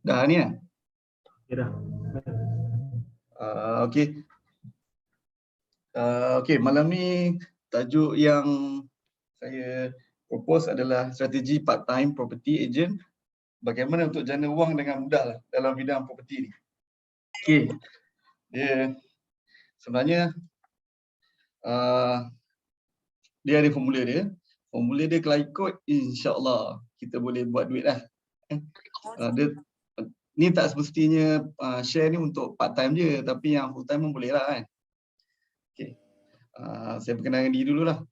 Dah ni kan? Okay, dah. Okey. Okey, malam ni tajuk yang saya propose adalah strategi part-time property agent. Bagaimana untuk jana wang dengan mudah lah dalam bidang property ni. Okey. Dia sebenarnya dia ada formula dia. Formula dia kalau ikut, insya-Allah kita boleh buat duit lah. Dia ni tak semestinya share ni untuk part time je, tapi yang full time pun boleh lah kan. Okey. Saya perkenalkan diri dululah.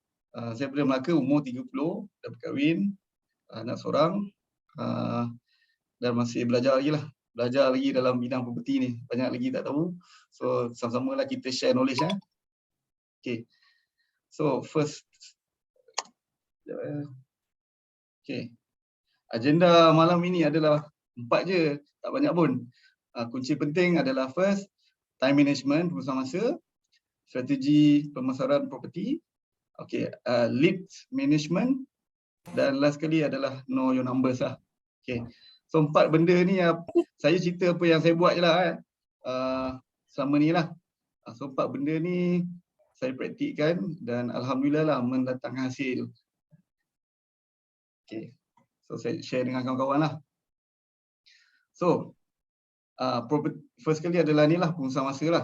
Saya daripada Melaka, umur 30, dah berkahwin, anak seorang, dan masih belajar lagi lah. Belajar lagi dalam bidang property ni. Banyak lagi tak tahu. So sama-sama lah kita share knowledge lah. Okay. So first, okay. Agenda malam ini adalah 4 je, tak banyak pun. Kunci penting adalah first, time management, pengurusan masa, strategi pemasaran property, okay, lead management, dan last kali adalah know your numbers lah. Okay. So 4 benda ni saya cerita apa yang saya buat je lah kan. Selama ni lah. So 4 benda ni saya praktikkan dan alhamdulillah lah mendatangkan hasil. Okay. So saya share dengan kawan-kawan lah. So first kali adalah ni lah pengurusan masa lah.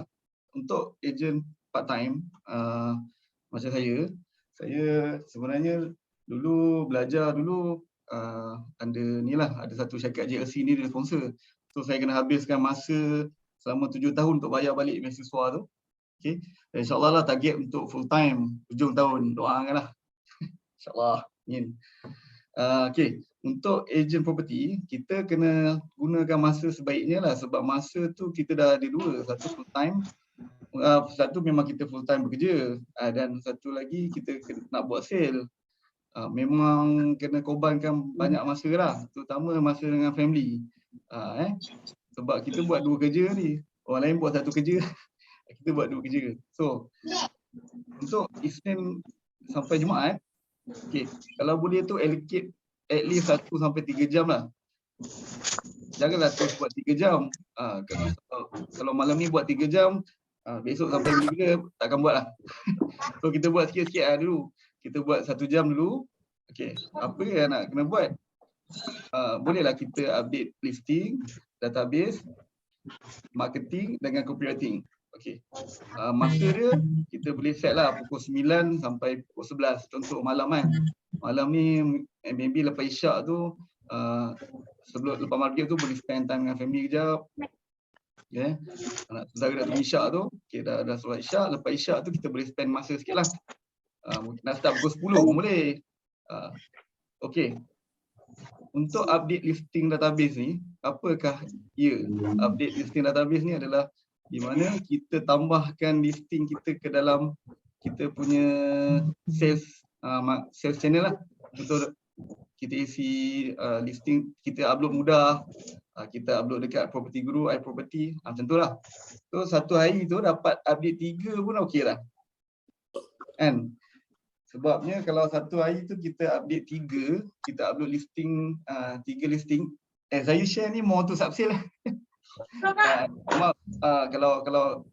Untuk agent part time macam saya sebenarnya dulu belajar dulu ada ni lah, ada satu syarikat JLC ni dia sponsor. So saya kena habiskan masa selama 7 tahun untuk bayar balik beasiswa tu. Okay. InsyaAllah lah target untuk full time hujung tahun, doakanlah. InsyaAllah. Okay. Untuk agent property, kita kena gunakan masa sebaiknya lah, sebab masa tu kita dah ada 2, satu full time, satu memang kita full time bekerja, dan satu lagi kita nak buat sale. Memang kena korbankan banyak masa lah, terutama masa dengan family. Sebab kita buat 2 kerja ni, orang lain buat 1 kerja, kita buat 2 kerja. So untuk Isnin sampai Jumaat, okay, kalau boleh tu allocate at least 1 sampai 3 jam lah. Janganlah terus buat 3 jam. Kalau malam ni buat 3 jam, besok sampai bila takkan buat lah. So kita buat sikit-sikit lah dulu. Kita buat 1 jam dulu. Okay, apa yang nak kena buat? Bolehlah kita update listing, database, marketing dengan copywriting. Okay. Masa dia kita boleh set lah pukul 9 sampai pukul 11. Contoh malam kan. Malam ni maybe lepas isyak tu, sebelum lepas maghrib tu boleh spend time dengan family kejap. Okay. Anak saudara dah tunggu isyak tu, okay, dah solat isyak. Lepas isyak tu kita boleh spend masa sikit lah. Nak start pukul 10 pun boleh. Okay. Untuk update listing database ni, apakah ia? Update listing database ni adalah di mana kita tambahkan listing kita ke dalam kita punya sales channel lah. Contoh kita isi listing, kita upload mudah, kita upload dekat Property Guru, iProperty, macam tu lah. So satu hari tu dapat update 3 pun okey lah. Kan? Sebabnya kalau satu hari tu kita update 3, kita upload listing 3 listing. Saya share ni more to subsale lah. Kalau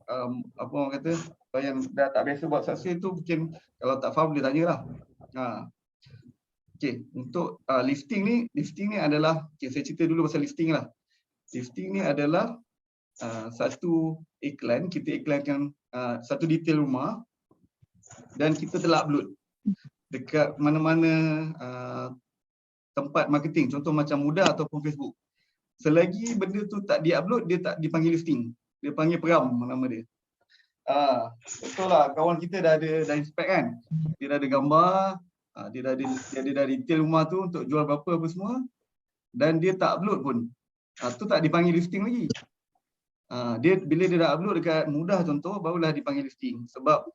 apa orang kata, kalau yang dah tak biasa buat subsale tu mungkin kalau tak faham boleh tanyalah. Okey, untuk listing ni adalah, okay, saya cerita dulu pasal listing lah. Listing ni adalah satu iklan, kita iklankan satu detail rumah dan kita telah upload dekat mana-mana tempat marketing, contoh macam Mudah ataupun Facebook. Selagi benda tu tak di-upload, dia tak dipanggil listing. Dia panggil peram nama dia. Betul lah, kawan kita dah inspect kan. Dia dah ada gambar, dia dah detail rumah tu untuk jual berapa apa semua, dan dia tak upload pun. Tu tak dipanggil listing lagi. Bila dia dah upload dekat Mudah contoh, barulah dipanggil listing. Sebab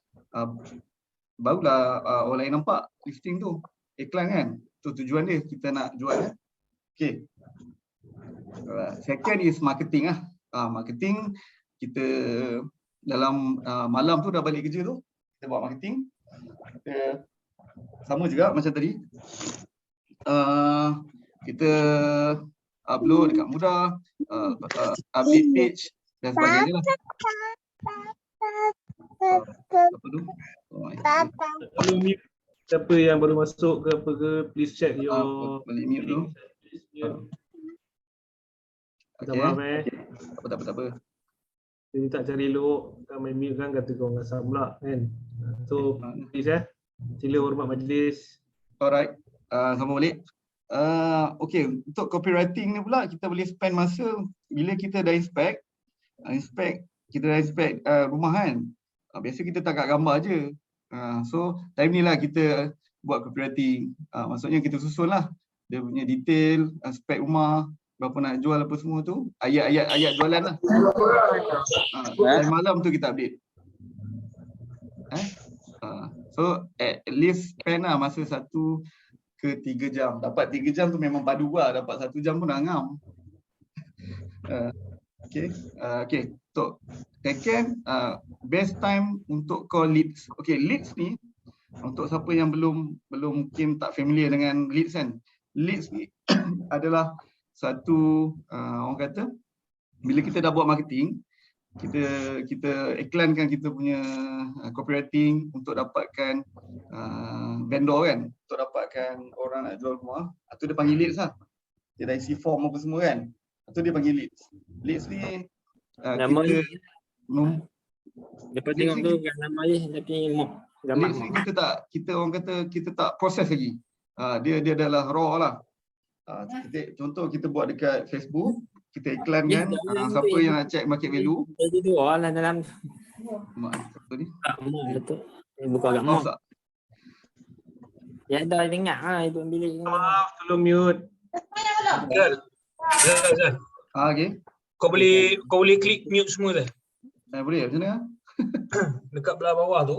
barulah orang lain nampak listing tu, iklan kan. Tu tujuan dia, kita nak jual kan. Okay. Second is marketing lah. Marketing, kita dalam malam tu dah balik kerja tu, kita buat marketing. Kita sama juga macam tadi. Kita upload dekat Mudah, update page dan sebagainya lah. Apa tu? Tolong mute siapa yang baru masuk ke apa ke, please check your Balik mute tu. Minta maaf Tak apa. Dia tak cari elok, kan main mute kan kata kau ngasam pula kan. So please sila hormat majlis. Alright, sambung balik. Okay, untuk copywriting ni pula kita boleh spend masa bila kita dah inspect rumah kan. Biasa kita tangkap gambar je. So time ni lah kita buat copywriting. Maksudnya kita susun lah dia punya detail, spek rumah, berapa nak jual apa semua tu, ayat jualan lah. Dan malam tu kita update. So at least spend lah masa 1 ke 3 jam. Dapat 3 jam tu memang padu lah, dapat 1 jam pun dah ngam. Okay. Untuk second, best time untuk call leads. Okay, leads ni untuk siapa yang belum mungkin tak familiar dengan leads kan. Leads ni adalah satu orang kata bila kita dah buat marketing, kita iklankan kita punya copywriting untuk dapatkan vendor kan, untuk dapatkan orang nak jual rumah. Itu dia panggil leads lah. Dia dah isi form apa semua kan. Itu dia panggil leads. Leads ni nama kita lepas tengok tu kan nama je tapi gambar leads ni kita tak proses lagi. Dia adalah raw lah. Contoh kita buat dekat Facebook, kita iklankan siapa yang nak check market value. Jadi tu orang dalam Apa ni? betul. Buka agak mau. Ya dah dengar itu bilik. Maaf, tolong mute. Zal. Okay. Kau boleh klik mute semua Zal. Boleh macam mana? Dekat belah bawah tu.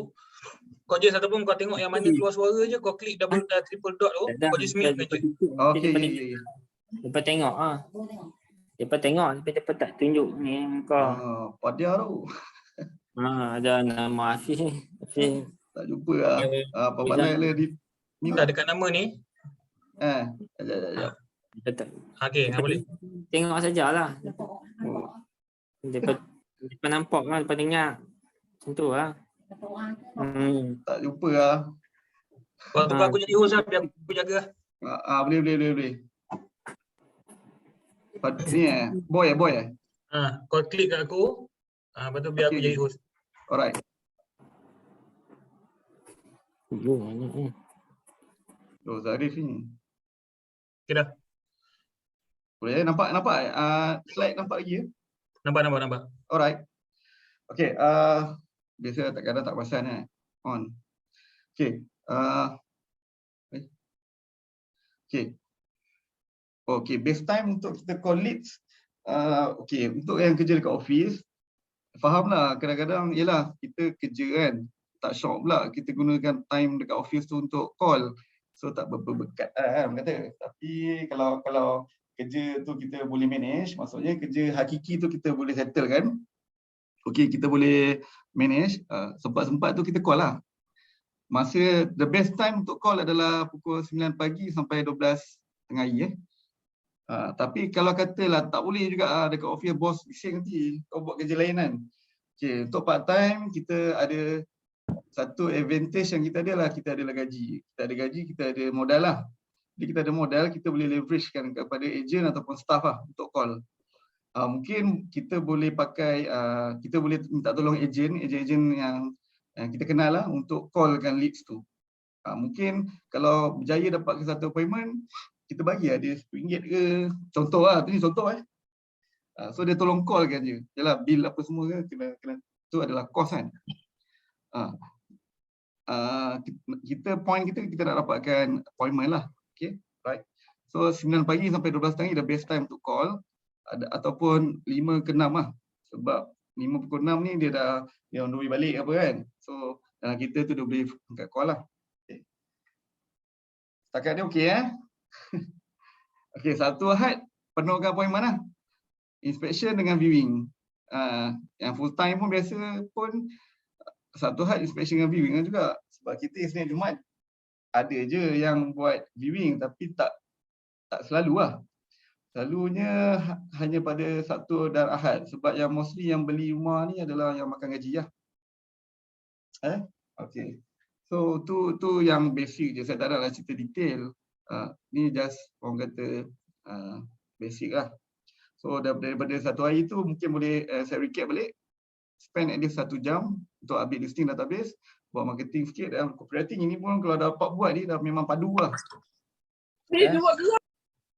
Kau just ataupun kau tengok yang mana keluar suara je, kau klik triple dot tu, kau just mute je. Okay. Depa tengok Depa tengok tapi depa tak tunjuk ni kau. Pada tu. Ada nama Hafiz. Tak jumpa lah. Apa pandai lah di Ni dah dekat nama ni. Sekejap. Betul. Okey, boleh. Tengok sajalah. Depa nampak kan, depa dengar. Macam tu lah. Tak jumpa lah. Kau tukar aku jadi host lah, biar aku jaga lah. Boleh. Ni boy. Kau klik kat aku. Lepas tu biar aku jadi host. Alright. Zarif ni. Okay dah. Boleh nampak? Slide nampak lagi ya? Nampak. Alright. Okay. Biasa kadang tak perasan on. Okay. Okay. Best time untuk kita call leads. Okay. Untuk yang kerja dekat office, fahamlah kadang-kadang yelah kita kerja kan. Tak syok pula kita gunakan time dekat office tu untuk call. So tak berkat orang kata. Tapi kalau kerja tu kita boleh manage, maksudnya kerja hakiki tu kita boleh settle kan. Okay, kita boleh manage. Sempat-sempat tu kita call lah. Masa the best time untuk call adalah pukul 9 pagi sampai 12 tengah hari. Tapi kalau katalah tak boleh juga dekat office bos bising nanti kau buat kerja lain kan. Okay, untuk part time kita ada satu advantage yang kita ada lah, kita adalah gaji. Kita ada gaji, kita ada modal lah. Jadi kita ada modal, kita boleh leveragekan kepada ejen ataupun staff lah untuk call. Mungkin kita boleh pakai, kita boleh minta tolong ejen yang kita kenal lah untuk callkan leads tu. Mungkin kalau berjaya dapat ke satu appointment, kita bagi lah dia RM10 ke. Contoh lah, tu ni contoh So dia tolong callkan je. Yalah, bill apa semua kena tu adalah cost kan. Kita nak dapatkan appointment lah. Okay, right. So 9 pagi sampai 12 pagi the best time to call. Ataupun 5 ke 6 lah. Sebab 5 pukul 6 ni dia on the way balik apa kan. So dalam kita tu dia boleh angkat call lah. Okay. Setakat ni okey Okay, satu Ahad penuhkan appointment lah. Inspection dengan viewing. Yang full time pun biasa pun satu Ahad inspection dengan viewing kan juga. Sebab kita Isnin Jumaat ada je yang buat viewing tapi tak selalu lah. Selalunya hanya pada Sabtu dan Ahad. Sebab yang mostly yang beli rumah ni adalah yang makan gaji lah. Okay. So tu yang basic je. Saya tak nak cerita detail. Ni just orang kata basic lah. So daripada satu hari tu mungkin boleh saya recap balik. Spend at least 1 jam untuk update listing database, buat marketing sikit dan copywriting. Ini pun kalau dapat buat ni dah memang padu lah.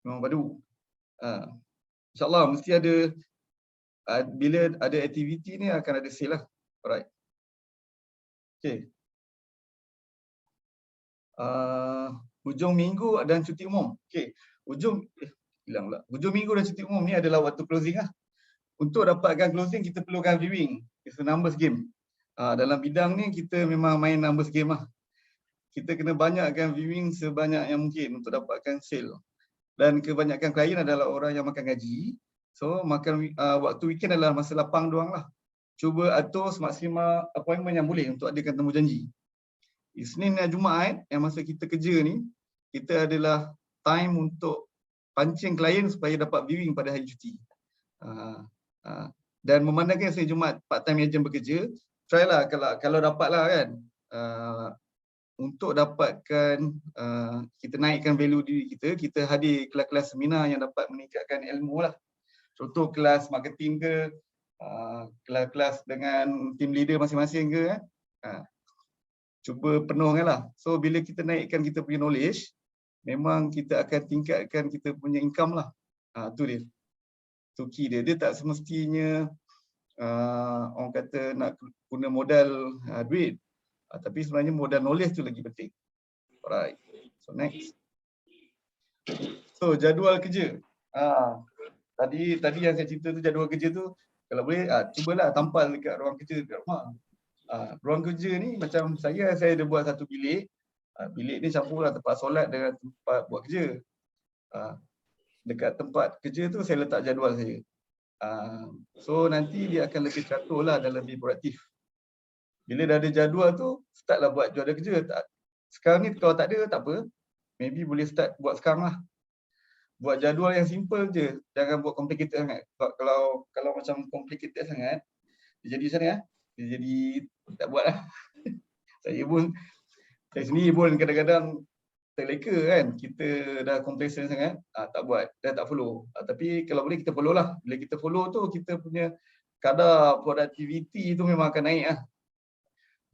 Memang padu. InsyaAllah mesti ada, bila ada aktiviti ni akan ada sale lah. Alright. Okay. Hujung minggu dan cuti umum. Okay. Hujung minggu dan cuti umum ni adalah waktu closing lah. Untuk dapatkan closing kita perlukan viewing. It's a numbers game. Dalam bidang ni kita memang main numbers game lah. Kita kena banyakkan viewing sebanyak yang mungkin untuk dapatkan sale. Dan kebanyakan klien adalah orang yang makan gaji. So waktu weekend adalah masa lapang doang lah. Cuba atur semaksimal appointment yang boleh untuk adakan temu janji. Isnin dan Jumaat yang masa kita kerja ni, kita adalah time untuk pancing klien supaya dapat viewing pada hari cuti. Dan memandangkan saya Jumaat part-time agent bekerja, try lah kalau dapat lah kan. Untuk dapatkan, kita naikkan value diri kita, kita hadir kelas-kelas seminar yang dapat meningkatkan ilmu lah. Contoh kelas marketing ke, kelas-kelas dengan team leader masing-masing ke. Cuba penuhkan lah. So bila kita naikkan kita punya knowledge, memang kita akan tingkatkan kita punya income lah. Tu dia. Tu key dia. Dia tak semestinya orang kata nak guna modal duit. Tapi sebenarnya modal knowledge tu lagi penting. Alright. So next. So jadual kerja. Tadi yang saya cerita tu jadual kerja tu, kalau boleh cubalah tampal dekat ruang kerja dekat rumah. Ruang kerja ni macam saya ada buat satu bilik. Bilik ni campurlah tempat solat dengan tempat buat kerja. Dekat tempat kerja tu saya letak jadual saya. So nanti dia akan lebih teratur lah dan lebih produktif. Bila dah ada jadual tu, startlah buat jadual kerja. Sekarang ni kalau tak ada, tak apa. Maybe boleh start buat sekarang lah. Buat jadual yang simple je. Jangan buat complicated sangat. Kalau macam complicated sangat, dia jadi macam ni lah. Dia jadi tak buat lah. Saya sendiri pun kadang-kadang terleka kan. Kita dah complacent sangat, tak buat, dah tak follow. Tapi kalau boleh kita follow lah. Bila kita follow tu, kita punya kadar productivity tu memang akan naik lah.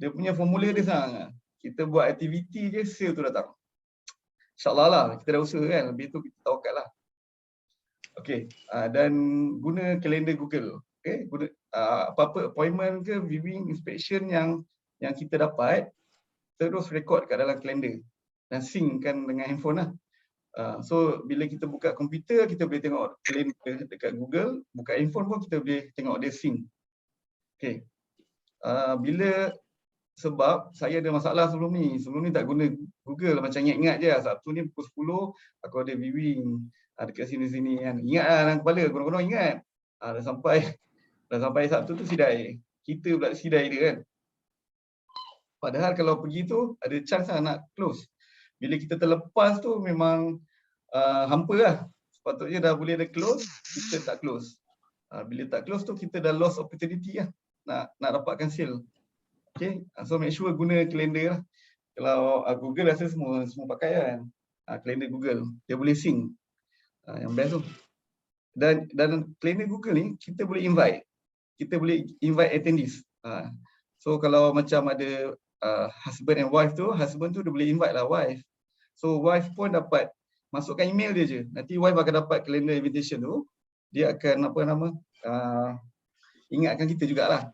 Dia punya formula dia sangat. Kita buat aktiviti je, sale tu datang. InsyaAllah lah, kita dah usaha kan. Lebih tu kita tawakal lah. Okay, dan guna kalender Google. Okay, guna apa-apa appointment ke, viewing, inspection yang kita dapat, terus record kat dalam kalender. Dan synckan dengan handphone lah. So, bila kita buka komputer, kita boleh tengok kalender dekat Google. Buka handphone pun kita boleh tengok dia sync. Okay. Sebab saya ada masalah sebelum ni. Sebelum ni tak guna Google, macam ingat-ingat je. Sabtu ni pukul 10, aku ada viewing dekat sini-sini kan. Ingat lah dalam kepala, konon-konon ingat. Dah sampai Sabtu tu sidai. Kita pula sidai dia kan. Padahal kalau pergi tu, ada chance lah nak close. Bila kita terlepas tu memang hampa lah. Sepatutnya dah boleh ada close, kita tak close. Bila tak close tu, kita dah lost opportunity lah. Nak dapatkan sale. Okay, so make sure guna kalender lah. Kalau Google rasa semua pakai kan. Kalender Google, dia boleh sync. Yang best tu. Dan kalender Google ni kita boleh invite. Kita boleh invite attendees. So kalau macam ada husband and wife tu, husband tu dia boleh invite lah wife. So wife pun dapat masukkan email dia je. Nanti wife akan dapat kalender invitation tu. Dia akan ingatkan kita jugalah.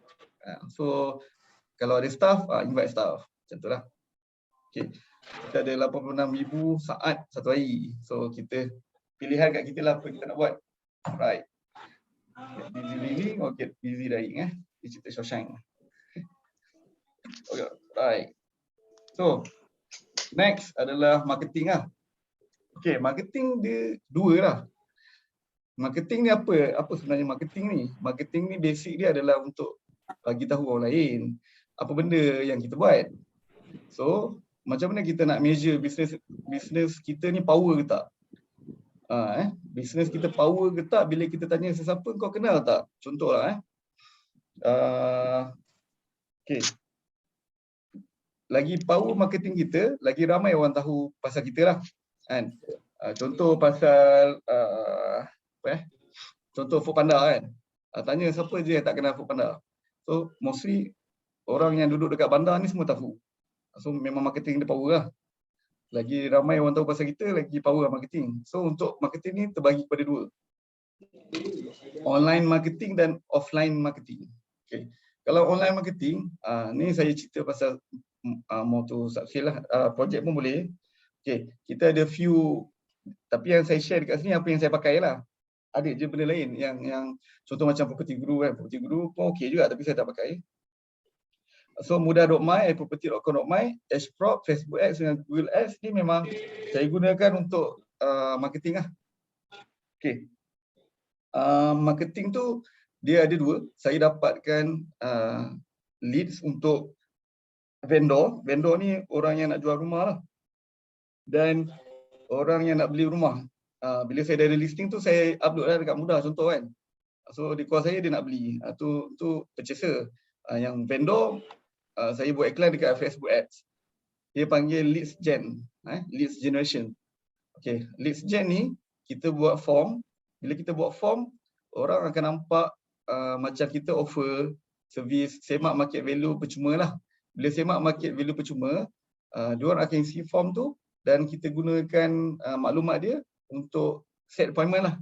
So kalau ada staff, invite staff. Macam tu lah. Okay. Kita ada 86,000 saat satu hari. So kita pilihan kat kita lah apa kita nak buat. Right. Get busy living or get busy dying. Dia cerita Shawshank. Okay. Right. So next adalah marketing lah. Okay, marketing dia dua lah. Marketing ni apa? Apa sebenarnya marketing ni? Marketing ni basic dia adalah untuk bagi tahu orang lain apa benda yang kita buat. So, macam mana kita nak measure business kita ni power ke tak? Bisnes kita power ke tak bila kita tanya sesiapa, kau kenal tak? Contohlah okay. Lagi power marketing kita, lagi ramai orang tahu pasal kita lah. Kan? Contoh pasal contoh Foodpanda kan. Tanya siapa je yang tak kenal Foodpanda. So mostly orang yang duduk dekat bandar ni semua tahu. So memang marketing dia power lah. Lagi ramai orang tahu pasal kita, lagi power marketing. So untuk marketing ni terbagi kepada dua. Online marketing dan offline marketing. Okay. Kalau online marketing, ni saya cerita pasal motor Subsale lah. Projek pun boleh. Okay. Kita ada few, tapi yang saya share dekat sini apa yang saya pakai lah. Ada je benda lain yang contoh macam Property Guru kan. Property Guru pun okey juga tapi saya tak pakai. So mudah.my, property.com.my, Ashprop, Facebook Ads dengan Google Ads ni memang saya gunakan untuk marketing lah. Okay. Marketing tu dia ada dua. Saya dapatkan leads untuk vendor. Vendor ni orang yang nak jual rumah lah. Dan orang yang nak beli rumah. Bila saya dah ada listing tu saya upload lah dekat Mudah contoh kan. So di kuasa saya dia nak beli. Tu purchaser. Yang vendor saya buat iklan dekat Facebook Ads. Dia panggil leads gen, leads generation. Okay, leads gen ni kita buat form. Bila kita buat form, orang akan nampak macam kita offer servis semak market value percuma lah. Bila semak market value percuma, diorang akan isi form tu dan kita gunakan maklumat dia untuk set appointment lah.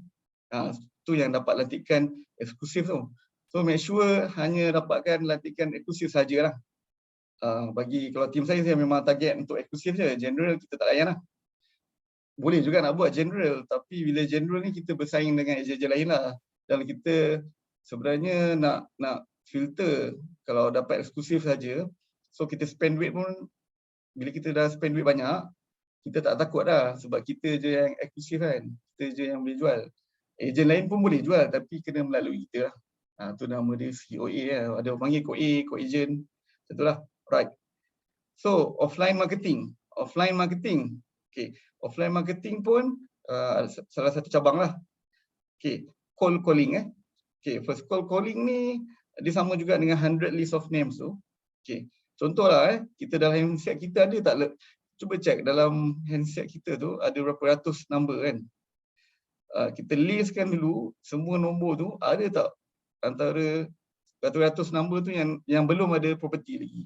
Tu yang dapat lantikan eksklusif tu. So make sure hanya dapatkan lantikan eksklusif sajalah. Bagi kalau tim saya memang target untuk eksklusif je. General kita tak layan lah. Boleh juga nak buat general, tapi bila general ni kita bersaing dengan ejen-ejen lain lah. Dan kita sebenarnya nak filter kalau dapat eksklusif saja. So kita spend duit pun, bila kita dah spend duit banyak, kita tak takut dah sebab kita je yang eksklusif kan. Kita je yang boleh jual. Ejen lain pun boleh jual tapi kena melalui kita lah. Tu nama dia COA lah. Ada orang panggil COA, co-agent. Itulah. Right. So offline marketing. Offline marketing. Okay. Offline marketing pun salah satu cabang lah. Okay. Cold calling Okay. First call calling ni dia sama juga dengan 100 list of names tu. Okay. Contohlah kita dalam handset kita ada tak, cuba check dalam handset kita tu ada berapa ratus number kan. Kita listkan dulu semua nombor tu ada tak antara ratus-ratus number tu yang belum ada property lagi.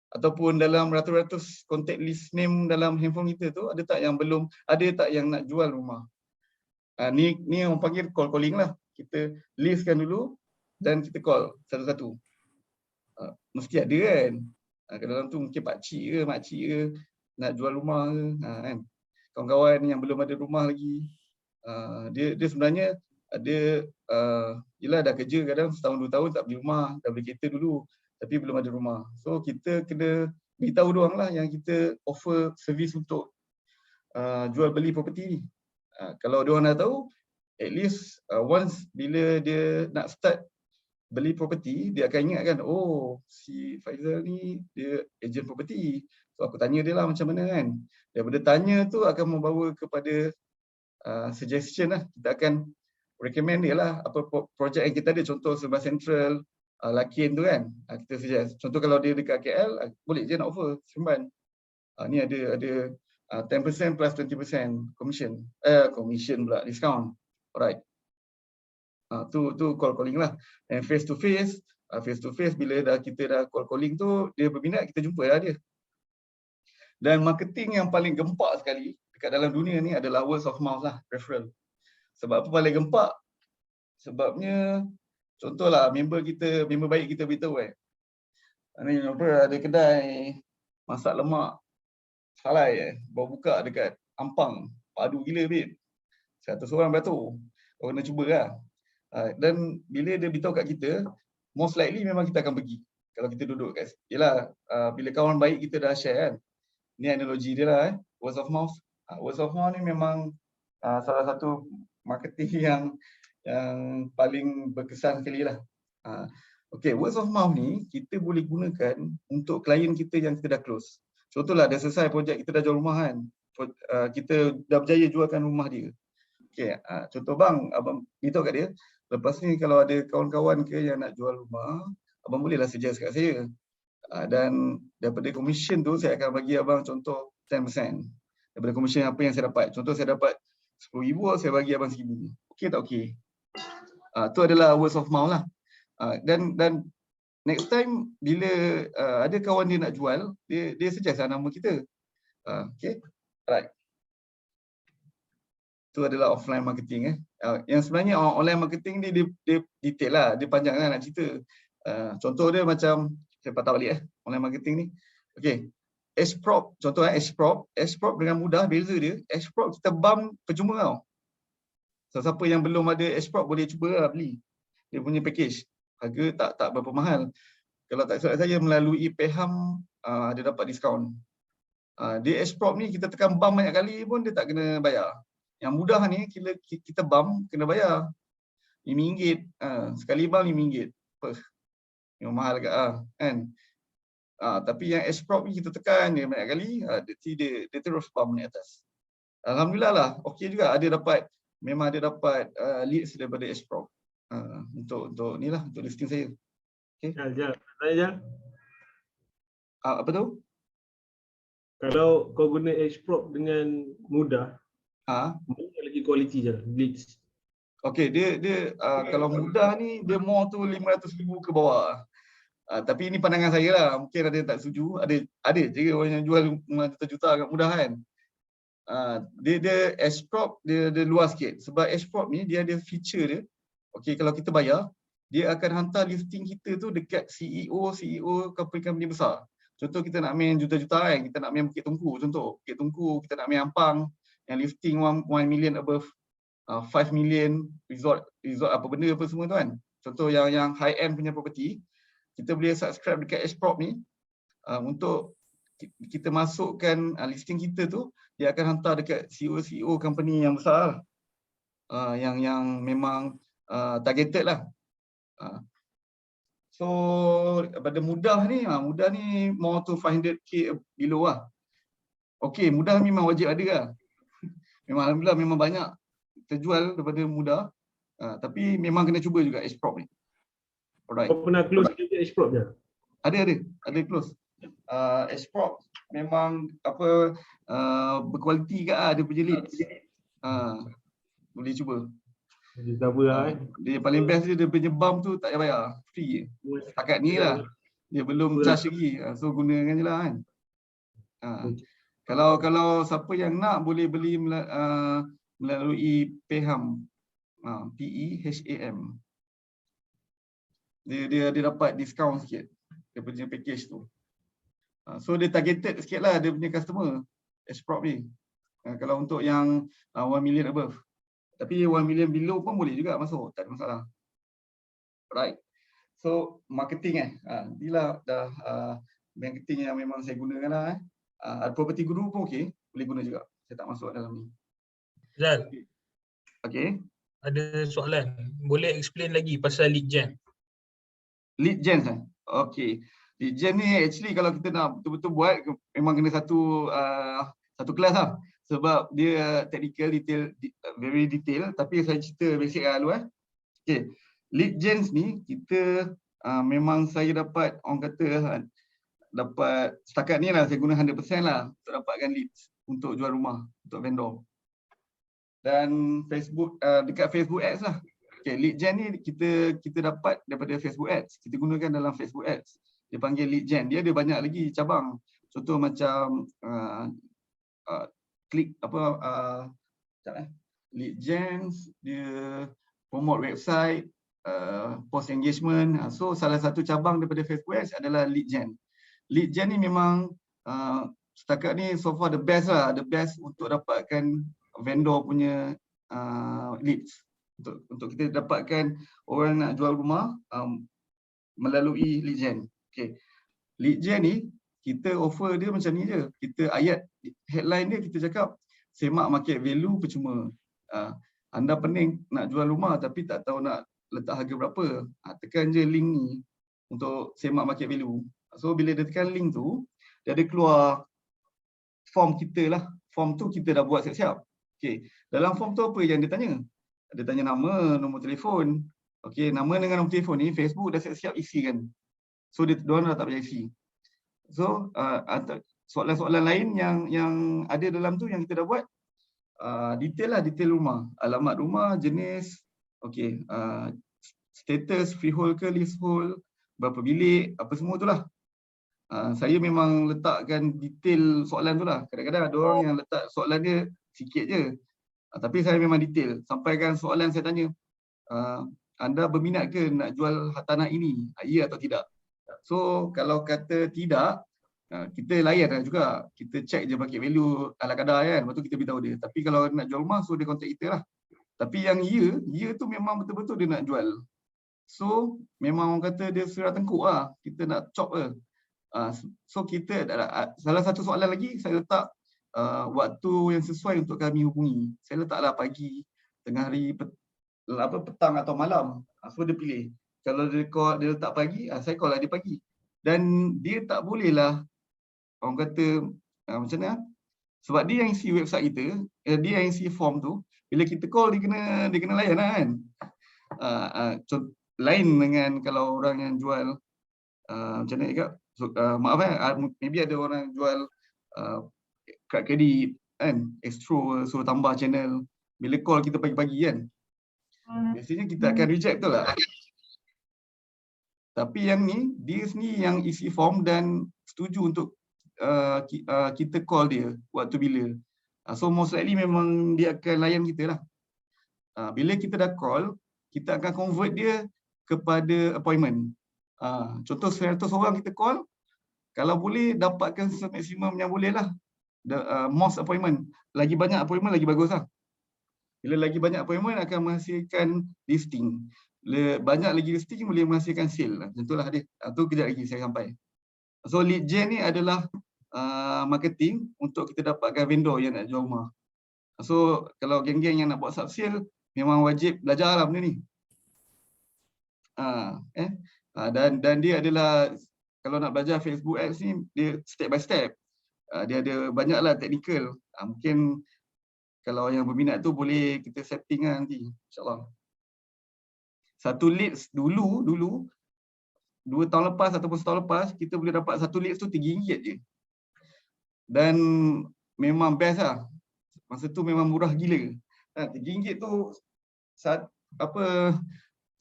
Ataupun dalam ratus-ratus contact list name dalam handphone kita tu ada tak yang belum, ada tak yang nak jual rumah. Ni orang panggil call calling lah. Kita listkan dulu dan kita call satu-satu. Mesti ada kan. Kat dalam tu mungkin pakcik ke, makcik ke nak jual rumah ke, kan. Kawan-kawan yang belum ada rumah lagi. Dia sebenarnya ada yelah dah kerja kadang setahun 2 tahun tak beli rumah, dah beli kereta dulu tapi belum ada rumah. So kita kena beritahu diorang lah yang kita offer servis untuk jual beli property ni. Kalau diorang dah tahu, at least once bila dia nak start beli property, dia akan ingat kan, oh si Faizal ni dia agent property. So aku tanya dia lah macam mana kan. Daripada tanya tu akan membawa kepada suggestion lah. Kita akan recommend dia lah apa projek yang kita ada. Contoh Serbah Central, Lakin tu kan, kita suggest. Contoh kalau dia dekat KL, boleh je nak offer Seremban. Ni ada 10% plus 20% commission. Commission pula, discount. Alright. Tu call calling lah. And face to face bila kita dah call calling tu, dia berminat, kita jumpa lah dia. Dan marketing yang paling gempak sekali dekat dalam dunia ni adalah word of mouth lah, referral. Sebab apa paling gempak? Sebabnya contohlah member baik kita beritahu ni apa, ada kedai masak lemak salai baru buka dekat Ampang, padu gila babe. 100 orang beratur. Kau kena cuba lah. Dan bila dia beritahu kat kita, most likely memang kita akan pergi. Kalau kita duduk kat, yelah bila kawan baik kita dah share kan. Ni analogi dia lah word of mouth. Word of mouth ni memang salah satu marketing yang paling berkesan sekali lah. Okay, word of mouth ni kita boleh gunakan untuk klien kita yang kita dah close. Contohlah dah selesai projek, kita dah jual rumah kan. Kita dah berjaya jualkan rumah dia. Okey, contoh bang, abang beritahu kat dia, lepas ni kalau ada kawan-kawan ke yang nak jual rumah, abang bolehlah suggest kat saya. Dan daripada komisen tu saya akan bagi abang contoh 10%. Daripada komisen apa yang saya dapat. Contoh saya dapat 10,000, saya bagi abang 1,000. Okey tak okey? Tu adalah words of mouth lah. Dan next time bila ada kawan dia nak jual, dia suggest lah nama kita. Okey. Alright. Itu adalah offline marketing. Yang sebenarnya online marketing ni dia detail lah, dia panjang lah nak cerita. Contoh dia macam, saya patah balik online marketing ni. Okey. H-Prop, contoh H-Prop dengan mudah, beza dia, H-Prop kita bump percuma tau. So, siapa yang belum ada H-Prop boleh cuba lah beli. Dia punya package. Harga tak berapa mahal. Kalau tak silap saya melalui Peham, dia dapat diskaun. Dia H-Prop ni kita tekan bump banyak kali pun dia tak kena bayar. Yang mudah ni kita bump kena bayar RM5. Sekali bump RM5. Memang mahal kat kan. Tapi yang H-Prop ni kita tekan dia banyak kali, dia terus bump naik atas. Alhamdulillah lah, okey juga, memang ada dapat leads daripada H-Prop. Untuk ni lah, untuk listing saya. Okey. Jal. Apa tu? Kalau kau guna H-Prop dengan mudah, mana lagi kualiti je leads? Okey, dia kalau mudah ni dia more tu 500,000 ke bawah. Tapi ini pandangan saya lah, mungkin ada yang tak setuju, ada je orang yang jual juta-juta agak mudah kan. Dia H-Prop dia luas sikit sebab H-Prop ni dia ada feature dia. Okey, kalau kita bayar, dia akan hantar listing kita tu dekat CEO company besar. Contoh kita nak main juta-juta kan, kita nak main Bukit Tungku contoh. Bukit Tungku kita nak main Ampang yang listing 1 million above, 5 million resort apa benda apa semua tu kan. Contoh yang high end punya property, kita boleh subscribe dekat H-Prop ni untuk kita masukkan listing kita tu, dia akan hantar dekat CEO company yang besar yang memang targeted lah. So pada mudah ni more to 500k below lah. Okey, mudah memang wajib ada lah. Memang alhamdulillah memang banyak terjual daripada mudah. Tapi memang kena cuba juga H-Prop ni. Alright. Kau pernah close kerja H-Prop je? Ada close. H-Prop memang berkualiti kat dia punya leads. Boleh cuba. Dia paling best dia punya bump tu tak payah bayar, free je. Setakat ni lah. Dia belum charge lagi. So gunakan je lah kan. Kalau siapa yang nak boleh beli melalui Peham. PEHAM. Dia dapat diskaun sikit dia punya package tu. So dia targeted sikit lah dia punya customer H-Prop ni. Kalau untuk yang 1 million above. Tapi 1 million below pun boleh juga masuk, tak ada masalah. Right. So marketing inilah dah marketing yang memang saya gunakan lah. Property Guru pun okey, boleh guna juga. Saya tak masuk dalam ni. Zal. Okey. Ada soalan. Boleh explain lagi pasal lead gen? Lead gen okey. Lead gen ni actually kalau kita nak betul-betul buat memang kena satu kelas lah. Sebab dia technical detail, very detail, tapi saya cerita basic lah dulu Okey. Lead gen ni kita memang saya dapat orang kata dapat setakat ni lah saya guna 100% lah untuk dapatkan leads untuk jual rumah untuk vendor. Dan Facebook dekat Facebook Ads lah. Okay, lead gen ni kita dapat daripada Facebook Ads. Kita gunakan dalam Facebook Ads. Dia panggil lead gen. Dia ada banyak lagi cabang. Contoh macam klik lead gen, dia promote website, post engagement. So salah satu cabang daripada Facebook Ads adalah lead gen. Lead gen ni memang setakat ni so far the best lah, the best untuk dapatkan vendor punya leads. Untuk kita dapatkan orang nak jual rumah melalui lead gen. Okay. Lead gen ni kita offer dia macam ni je. Kita headline dia kita cakap semak market value percuma. Anda pening nak jual rumah tapi tak tahu nak letak harga berapa. Tekan je link ni untuk semak market value. So bila dia tekan link tu, dia ada keluar form kita lah. Form tu kita dah buat siap-siap. Okey, dalam form tu apa yang dia tanya? Dia tanya nama, nombor telefon. Okey, nama dengan nombor telefon ni Facebook dah siap-siap isi kan. So diorang dah tak payah isi. So soalan-soalan lain yang ada dalam tu yang kita dah buat, detail lah, detail rumah, alamat rumah, jenis, okey, status freehold ke leasehold, berapa bilik, apa semua tu lah. Saya memang letakkan detail soalan tu lah. Kadang-kadang ada orang yang letak soalan dia sikit je. Tapi saya memang detail. Sampaikan soalan saya tanya, anda berminat ke nak jual tanah ini? Ya atau tidak? So kalau kata tidak, kita layan lah juga. Kita check je market value ala kadar kan. Lepas tu kita beritahu dia. Tapi kalau nak jual rumah, so dia contact kita lah. Tapi yang ya tu memang betul-betul dia nak jual. So memang orang kata dia serah tengkuk lah. Kita nak chop lah. So kita salah satu soalan lagi saya letak waktu yang sesuai untuk kami hubungi. Saya letaklah pagi, tengah hari, petang atau malam. So dia pilih. Kalau dia call, dia letak pagi, saya call lah dia pagi. Dan dia tak boleh lah, orang kata macam mana? Sebab dia yang isi website kita, dia yang isi form tu. Bila kita call dia kena layan lah kan. Lain dengan kalau orang yang jual macam mana cakap? So, maaf maybe ada orang jual kad kredit kan, extra suruh tambah channel. Bila call kita pagi-pagi kan, biasanya kita akan reject betul lah. Tapi yang ni, dia sendiri yang isi form dan setuju untuk kita call dia waktu bila. So most likely memang dia akan layan kita lah. Bila kita dah call, kita akan convert dia kepada appointment. Contoh 100 orang kita call, kalau boleh dapatkan maksimum yang boleh lah. Most appointment. Lagi banyak appointment lagi bagus lah. Bila lagi banyak appointment akan menghasilkan listing. Banyak lagi listing boleh menghasilkan sale. Macam itulah dia. Tu kejap lagi saya sampai. So lead gen ni adalah marketing untuk kita dapatkan vendor yang nak jual rumah. So kalau geng-geng yang nak buat sub sale memang wajib belajar lah benda ni. Dan dia adalah, kalau nak belajar Facebook Ads ni, dia step by step. Dia ada banyaklah technical. Mungkin kalau yang berminat tu boleh kita setting lah nanti, insyaAllah. Satu leads dulu 2 tahun lepas ataupun setahun lepas, kita boleh dapat satu leads tu RM3 je. Dan memang best lah. Masa tu memang murah gila. RM3 tu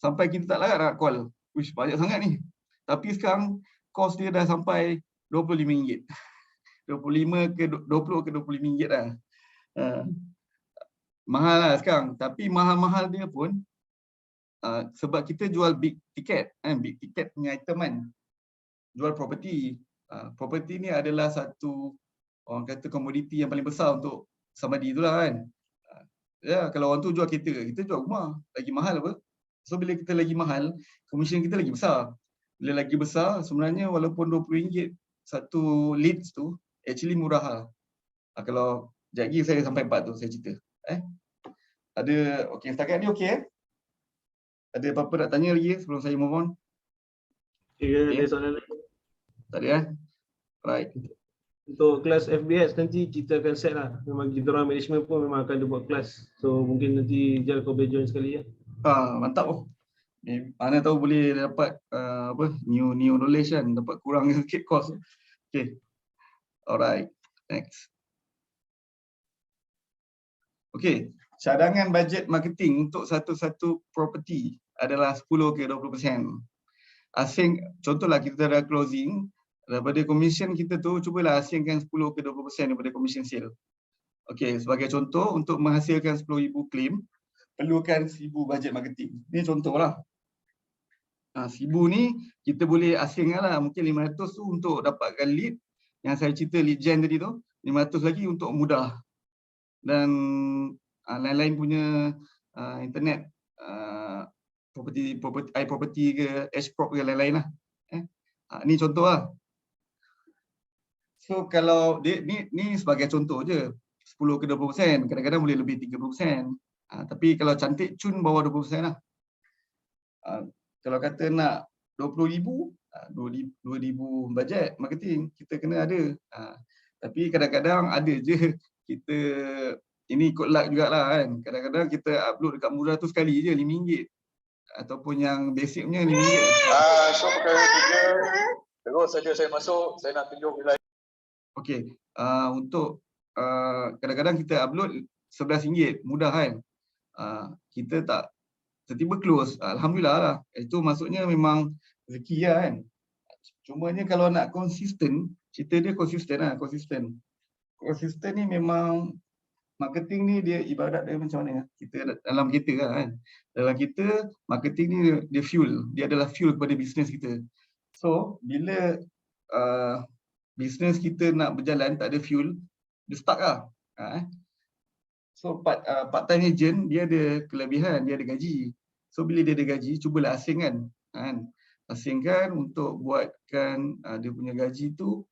sampai kita tak larat nak call. Wish, banyak sangat ni. Tapi sekarang kos dia dah sampai RM25. 25 ke 20 ke RM25 lah. Mahal lah sekarang. Tapi mahal-mahal dia pun sebab kita jual big ticket, big ticket punya item kan. Jual property. Property ni adalah satu, orang kata, komoditi yang paling besar untuk somebody itulah kan. Ya, kalau orang tu jual kereta, kita jual rumah. Lagi mahal apa? So bila kita lagi mahal, commission kita lagi besar. Bila lagi besar, sebenarnya walaupun RM20 satu leads tu, actually murah lah. Kalau sekejap lagi saya sampai 4 tu, saya cerita. Ada, okey, setakat ni okey Ada apa-apa nak tanya lagi sebelum saya move on? Ada soalan lain? Tak ada Right. Untuk kelas FBS nanti kita akan set lah. Memang kita orang management pun memang akan ada buat kelas. So mungkin nanti Jal kau boleh join sekali ya. Mantap mana tahu boleh dapat new knowledge kan, dapat kurang sikit cost. Okay. Alright. Next. Okay. Cadangan bajet marketing untuk satu-satu property adalah 10 ke 20%. Contohlah kita dah closing, daripada commission kita tu cubalah asingkan 10 ke 20% daripada commission sale. Okey, sebagai contoh, untuk menghasilkan 10,000 claim, perlukan 1,000 bajet marketing. Ini contohlah. 1,000 ni kita boleh asingkan lah. Mungkin 500 tu untuk dapatkan lead. Yang saya cerita lead gen tadi tu, 500 lagi untuk mudah. Dan lain-lain punya internet, property ke, H-Prop ke, lain-lain lah. Ni contoh lah. So kalau ni sebagai contoh je, 10 ke 20%, kadang-kadang boleh lebih 30%. Tapi kalau cantik cun bawah 20% lah. Kalau kata nak 20,000, 2,000 bajet marketing kita kena ada. Tapi kadang-kadang ada je kita ini ikut luck jugalah kan. Kadang-kadang kita upload dekat murah tu sekali je RM5. Ataupun yang basic punya RM5. So perkara ketiga, terus saja saya masuk, saya nak tunjuk wilayah. Okey, untuk kadang-kadang kita upload RM11, mudah kan. Kita tak tiba-tiba close, alhamdulillah lah. Itu maksudnya memang rezeki lah kan. Cumanya kalau nak konsisten, cerita dia konsisten lah, konsisten. Konsisten ni memang marketing ni dia ibarat dia macam mana? Kita dalam kita lah kan. Dalam kita, marketing ni dia fuel. Dia adalah fuel kepada bisnes kita. So, bila bisnes kita nak berjalan, tak ada fuel, dia stuck lah. So, part-time agent, dia ada kelebihan, dia ada gaji. So, bila dia ada gaji, cubalah asingkan. Asingkan untuk buatkan dia punya gaji tu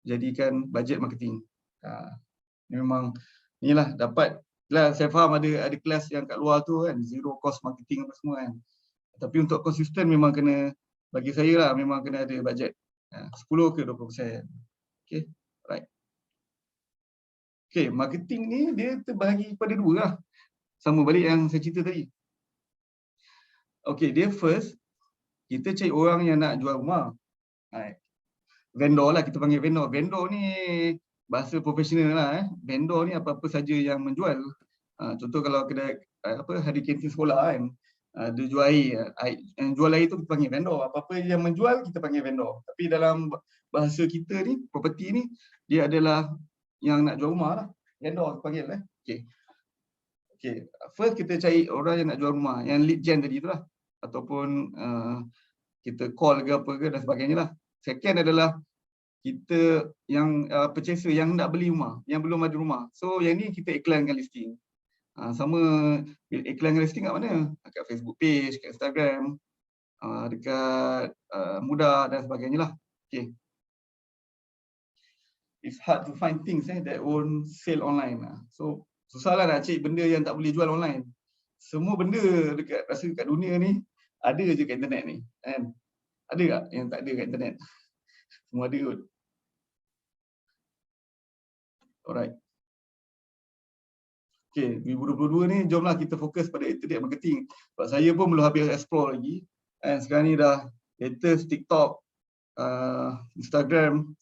jadikan bajet marketing. Memang inilah dapat lah, saya faham ada kelas yang kat luar tu kan, zero cost marketing apa semua kan. Tapi untuk konsisten memang kena, bagi saya lah, memang kena ada bajet 10 ke 20%. Okay, right. Okay, marketing ni dia terbahagi pada dua lah. Sama balik yang saya cerita tadi. Okay, dia first, kita cari orang yang nak jual rumah. Vendor lah, kita panggil vendor. Vendor ni bahasa profesional lah. Vendor ni apa-apa saja yang menjual. Contoh kalau kedai hari kantin sekolah kan, dia jual air. Yang jual air tu kita panggil vendor. Apa-apa yang menjual kita panggil vendor. Tapi dalam bahasa kita ni, property ni, dia adalah yang nak jual rumah lah. Vendor kita panggil lah. Okay. First kita cari orang yang nak jual rumah. Yang lead gen tadi tu lah. Ataupun kita call ke apa ke dan sebagainya lah. Second adalah kita yang purchaser yang nak beli rumah, yang belum ada rumah. So yang ni kita iklankan listing. Sama iklankan listing kat mana? Kat Facebook page, kat Instagram, dekat Mudah dan sebagainya lah. Okay. It's hard to find things that won't sell online. So susahlah nak cari benda yang tak boleh jual online. Semua benda rasa kat dunia ni ada je kat internet ni. Kan? Ada tak yang tak ada kat internet? Semua ada kot. Alright. Okay, 2022 ni jomlah kita fokus pada internet marketing. Sebab saya pun belum habis explore lagi. And sekarang ni dah latest TikTok, Instagram.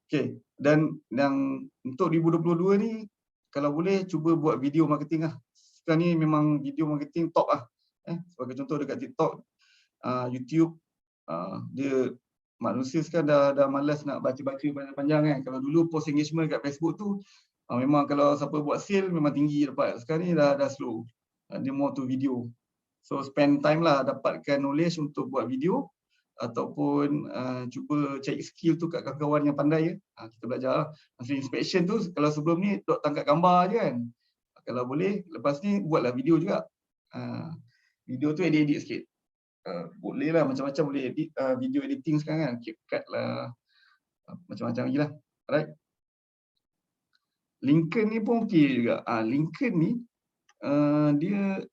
Okay, dan yang untuk 2022 ni kalau boleh cuba buat video marketing lah. Sekarang ni memang video marketing top lah. Sebagai contoh dekat TikTok, YouTube, dia manusia sekarang dah malas nak baca-baca panjang-panjang kan. Kalau dulu post engagement kat Facebook tu memang kalau siapa buat sale memang tinggi dapat. Sekarang ni dah slow. Dia more to video. So spend time lah dapatkan knowledge untuk buat video ataupun cuba cari skill tu kat kawan-kawan yang pandai. Kita belajar lah. Masa inspection tu kalau sebelum ni dok tangkap gambar je kan. Kalau boleh lepas ni buatlah video juga. Video tu edit-edit sikit. Boleh lah macam-macam boleh edit video editing sekarang kan. CapCut lah. Macam-macam lagi lah. Alright. LinkedIn ni pun okey juga. LinkedIn ni dia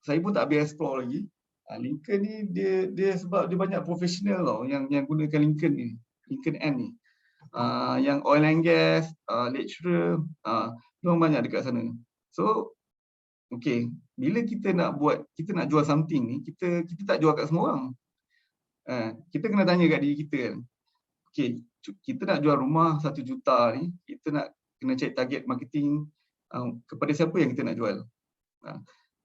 saya pun tak habis explore lagi. LinkedIn ni dia sebab dia banyak profesional tau yang gunakan LinkedIn ni. LinkedIn ni. Yang oil and gas, lecturer, memang banyak dekat sana. So okey, bila kita nak jual something ni, kita tak jual kat semua orang. Kita kena tanya kat diri kita kan. Okey, kita nak jual rumah 1 juta ni, kita nak kena cari target marketing kepada siapa yang kita nak jual.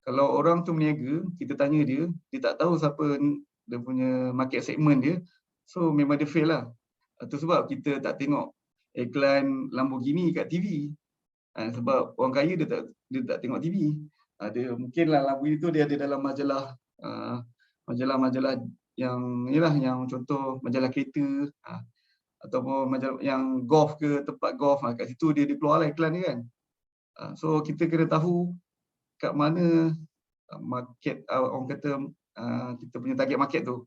Kalau orang tu meniaga, kita tanya dia tak tahu siapa dia punya market segment dia, so memang dia fail lah. Itu sebab kita tak tengok iklan Lamborghini kat TV. Sebab orang kaya dia tak tengok TV. Dia mungkinlah Lamborghini tu dia ada dalam majalah majalah yang inilah yang contoh majalah kereta ataupun majalah yang golf ke tempat golf, kat situ dia keluarlah iklan dia kan. So kita kena tahu kat mana market orang kata kita punya target market tu.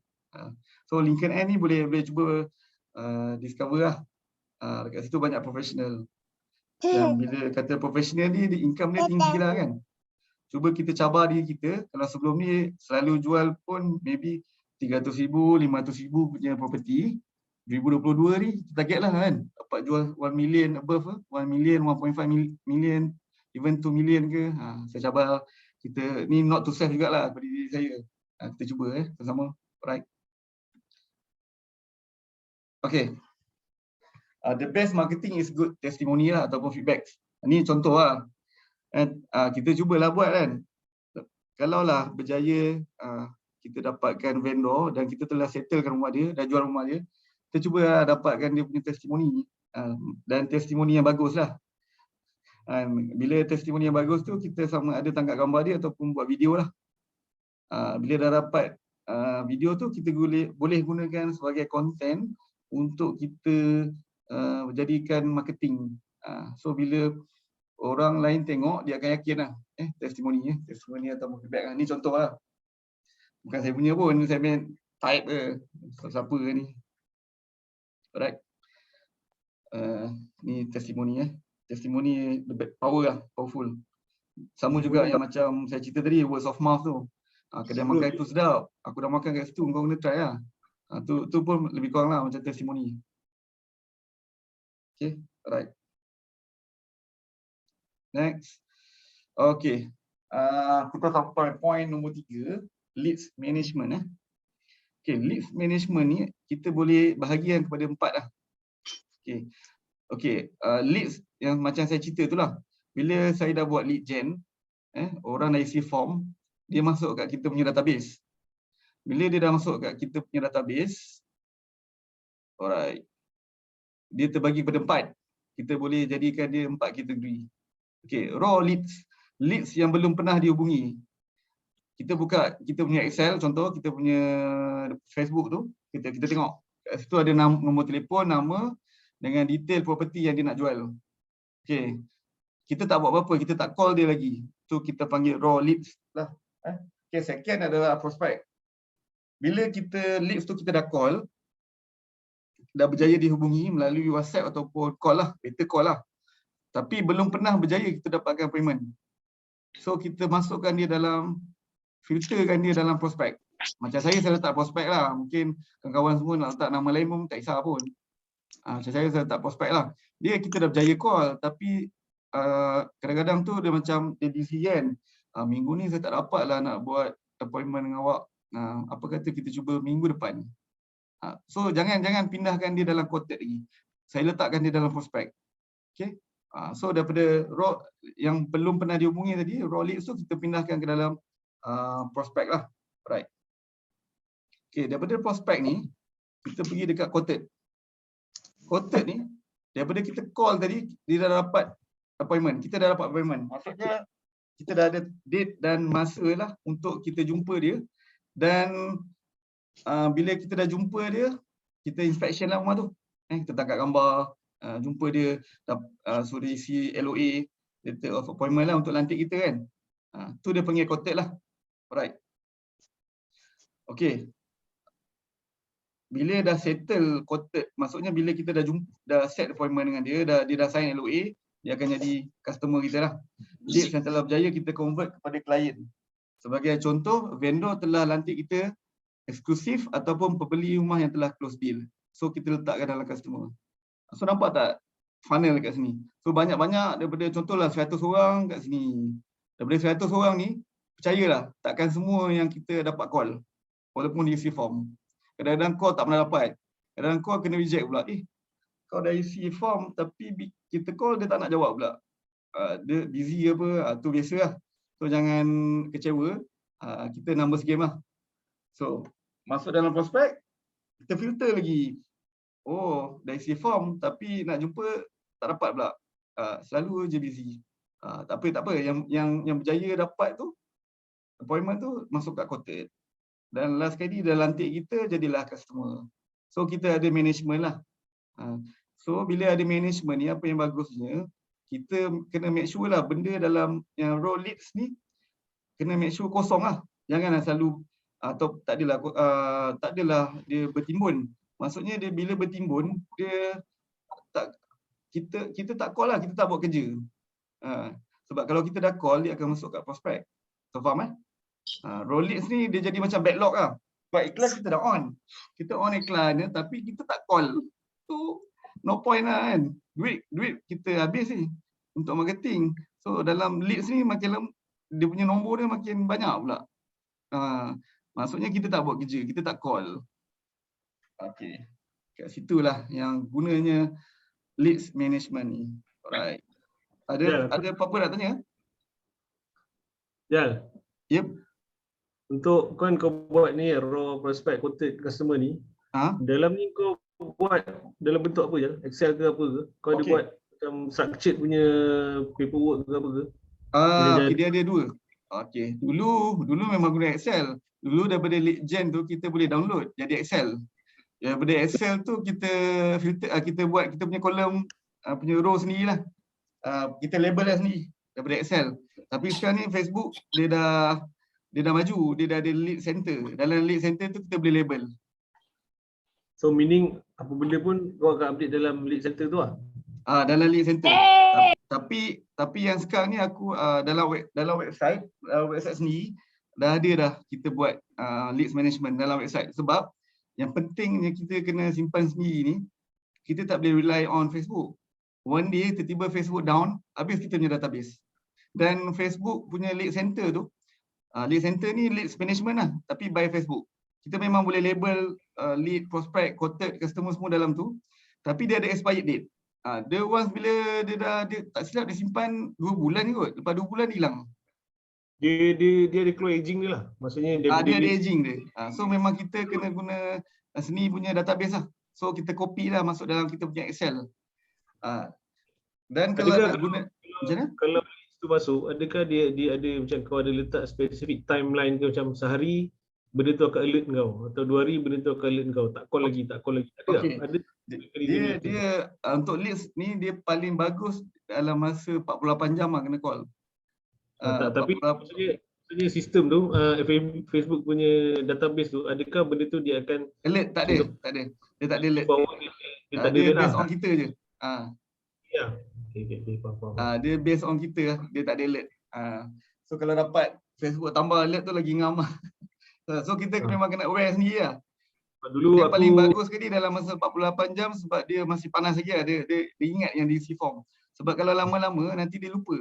So LinkedIn ni boleh cuba discover lah. Dekat situ banyak profesional. Dan bila kata profesional ni income dia tinggi lah kan. Cuba kita cabar diri kita, kalau sebelum ni selalu jual pun maybe 300,000, 500,000 punya property. 2022 ni kita target lah kan, dapat jual 1 million above, 1 million, 1.5 million even 2 million ke. Saya cabar kita ni not to self jugalah pada diri saya. Kita cuba bersama. Right. Okay. The best marketing is good testimony lah ataupun feedback. Ni contoh lah. Kita cubalah buat kan. Kalaulah berjaya kita dapatkan vendor dan kita telah settlekan rumah dia dan jual rumah dia, kita cuba dapatkan dia punya testimoni dan testimoni yang bagus lah. Bila testimoni yang bagus tu kita sama ada tangkap gambar dia ataupun buat video lah. Bila dah dapat video tu kita boleh gunakan sebagai konten untuk kita jadikan marketing. So bila orang lain tengok dia akan yakin lah testimoni atau feedback lah. Ni contoh lah. Bukan saya punya pun, saya main type siapa ni. Alright. Ni testimoni testimoni power lah, powerful. Sama juga yang macam saya cerita tadi, words of mouth tu. Kedai makan tu sedap, aku dah makan kat situ, kau kena try lah. Tu pun lebih kurang lah macam testimoni. Okay, alright. Next. Okay. Kita sampai point nombor 3, leads management. Okay, leads management ni kita boleh bahagikan kepada 4 lah. Okay, leads yang macam saya cerita tu lah. Bila saya dah buat lead gen, orang dah isi form, dia masuk kat kita punya database. Bila dia dah masuk kat kita punya database, alright, dia terbagi pada 4. Kita boleh jadikan dia 4 kategori. Okay, raw leads. Leads yang belum pernah dihubungi. Kita buka kita punya Excel, contoh kita punya Facebook tu, kita tengok. Kat situ ada nombor telefon, nama dengan detail property yang dia nak jual. Okay. Kita tak buat apa-apa, kita tak call dia lagi. Tu kita panggil raw leads lah. Okay, second adalah prospect. Bila kita leads tu kita dah call, dah berjaya dihubungi melalui WhatsApp ataupun call lah, better call lah. Tapi belum pernah berjaya kita dapatkan appointment. So kita masukkan dia dalam, filterkan dia dalam prospek. Macam saya letak prospek lah. Mungkin kawan-kawan semua nak letak nama lain pun tak kisah pun. Macam saya letak prospek lah. Dia kita dah berjaya call, tapi kadang-kadang tu dia macam dia busy kan. Minggu ni saya tak dapat lah nak buat appointment dengan awak. Apa kata kita cuba minggu depan. So jangan pindahkan dia dalam quoted lagi. Saya letakkan dia dalam prospek. Okay. So daripada raw yang belum pernah dihubungi tadi, raw leads tu kita pindahkan ke dalam prospek lah. Right. Okay, daripada prospek ni kita pergi dekat quoted. Quoted ni daripada kita call tadi, dia dah dapat appointment. Kita dah dapat appointment. Maksudnya kita dah ada date dan masa lah untuk kita jumpa dia. Dan bila kita dah jumpa dia, kita inspection lah rumah tu. Kita tangkap gambar, jumpa dia, suruh isi LOA, letter of appointment lah untuk lantik kita kan. Tu dia panggil quoted lah. Alright. Okay. Bila dah settle quoted, maksudnya bila kita dah set appointment dengan dia, dia dah sign LOA, dia akan jadi customer kita lah. Leads yang telah berjaya kita convert kepada klien. Sebagai contoh, vendor telah lantik kita eksklusif ataupun pembeli rumah yang telah close deal. So kita letakkan dalam customer. So nampak tak funnel kat sini? So banyak-banyak daripada contohlah 100 orang kat sini. Daripada 100 orang ni, percayalah takkan semua yang kita dapat call. Walaupun dia isi form. Kadang-kadang call tak pernah dapat. Kadang-kadang call kena reject pula. Kau dah isi form tapi kita call dia tak nak jawab pula. Dia busy apa, tu biasa lah. So jangan kecewa. Kita numbers game lah. So masuk dalam prospek, kita filter lagi. Oh, dah isi form tapi nak jumpa tak dapat pula. Selalu je busy. Tak apa. Yang berjaya dapat tu, appointment tu masuk kat quoted. Dan last kali dah lantik kita, jadilah customer. So kita ada management lah. So bila ada management ni, apa yang bagusnya, kita kena make sure lah benda dalam yang raw leads ni, kena make sure kosong lah. Janganlah selalu, atau tak adalah dia bertimbun. Maksudnya dia bila bertimbun, dia tak, kita tak call lah, kita tak buat kerja. Sebab kalau kita dah call, dia akan masuk kat prospek. So faham raw leads ni dia jadi macam backlog lah. Sebab iklan kita dah on. Kita on iklan tapi kita tak call. So no point lah kan. Duit kita habis ni untuk marketing. So dalam leads ni dia punya nombor dia makin banyak pula. Maksudnya kita tak buat kerja, kita tak call. Okey. Kat situlah yang gunanya leads management ni. Alright. Ada apa-apa nak tanya? Jal, Yep. untuk kau buat ni raw prospect quoted customer ni, dalam ni kau buat dalam bentuk apa je? Excel ke apa ke? Kau ada buat macam structured punya paperwork ke apa ke? Dia ada dua. Okey, dulu memang guna Excel. Dulu daripada lead gen tu kita boleh download jadi Excel. Daripada Excel tu kita filter, kita buat kita punya kolom punya row sendirilah. Kita label lah sendiri daripada Excel. Tapi sekarang ni Facebook dia dah maju, dia dah ada lead center. Dalam lead center tu kita boleh label. So meaning apa benda pun kau akan update dalam lead center tu lah? Dalam lead center. Tapi yang sekarang ni aku dalam website sendiri dah ada dah kita buat leads management dalam website. Sebab yang pentingnya kita kena simpan sendiri ni, kita tak boleh rely on Facebook. One day tiba-tiba Facebook down, habis kita punya database. Dan Facebook punya lead center tu, lead center ni leads management lah, tapi by Facebook. Kita memang boleh label lead, prospect, quoted, customer semua dalam tu. Tapi dia ada expired date. Dia once bila dia tak silap dia simpan 2 bulan kot. Lepas 2 bulan hilang. Dia ada keluar aging dia lah. Maksudnya dia ada aging dia. So memang kita kena guna seni punya database lah. So kita copy lah masuk dalam kita punya Excel. Dan kalau nak guna macam mana? Kalau itu masuk, adakah dia ada macam kau ada letak spesifik timeline ke macam sehari benda tu akan alert kau atau 2 hari benda tu akan alert kau, tak call lagi. Ada ada dia untuk leads ni dia paling bagus dalam masa 48 jam lah kena call. Tapi maksudnya sistem tu Facebook punya database tu, adakah benda tu dia akan alert? Tak ada. Dia tak ada alert. Dia based on kita je. Ya. Okay, faham. Dia based on kita lah. Dia tak ada alert. So kalau dapat Facebook tambah alert tu lagi ngam lah. So kita memang kena aware sendiri lah. Dulu paling bagus sekali dalam masa 48 jam sebab dia masih panas lagi lah. Dia ingat yang diisi form. Sebab kalau lama-lama nanti dia lupa.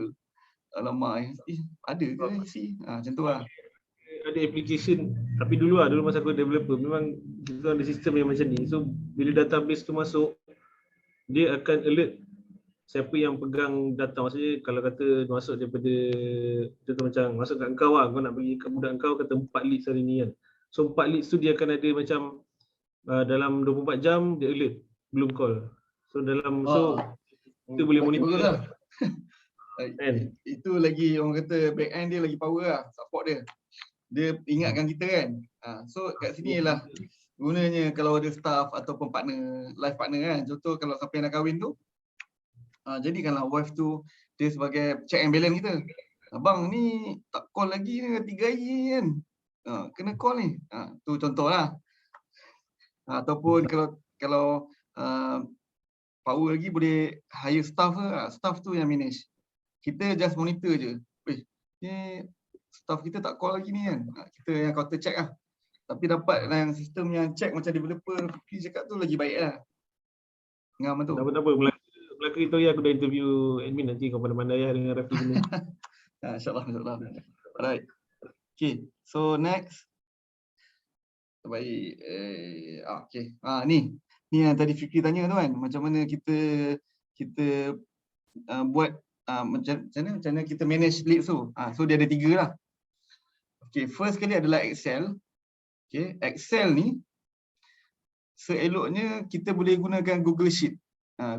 Alamak, ada ke isi? Macam tu lah. Ada application, tapi dulu masa aku developer memang kita ada sistem yang macam ni. So bila database tu masuk, dia akan alert siapa yang pegang data. Maksudnya kalau kata masuk daripada contoh macam masuk kat kau lah, kau nak bagi kat budak kau kata 4 leads hari ni kan. So 4 leads tu dia akan ada macam dalam 24 jam dia alert, belum call. So kita boleh monitor lah. Itu lagi orang kata back end dia lagi power lah, support dia. Dia ingatkan kita kan. So kat sini lah gunanya kalau ada staff ataupun partner, life partner kan. Contoh kalau siapa yang nak kahwin tu, jadikanlah wife tu dia sebagai check and balance kita. Abang ni tak call lagi ni 3 hari kan. Kena call ni. Tu contohlah. Ataupun kalau power lagi boleh hire staff ke, staff tu yang manage. Kita just monitor je. Ni staff kita tak call lagi ni kan. Kita yang counter check lah. Tapi dapat yang sistem yang check macam developer Fikri cakap tu lagi baik lah. Ngam tu. Tak apa. Melaka itu ya, aku dah interview admin nanti kau pandai-pandai ya dengan Rafi ni. InsyaAllah. Alright. Okay. So next. Baik. Okay. Ni yang tadi Fikri tanya tu kan. Macam mana kita buat macam mana kita manage leads tu. So dia ada 3 lah. Okay, first kali adalah Excel. Okay, Excel ni seeloknya kita boleh gunakan Google Sheet.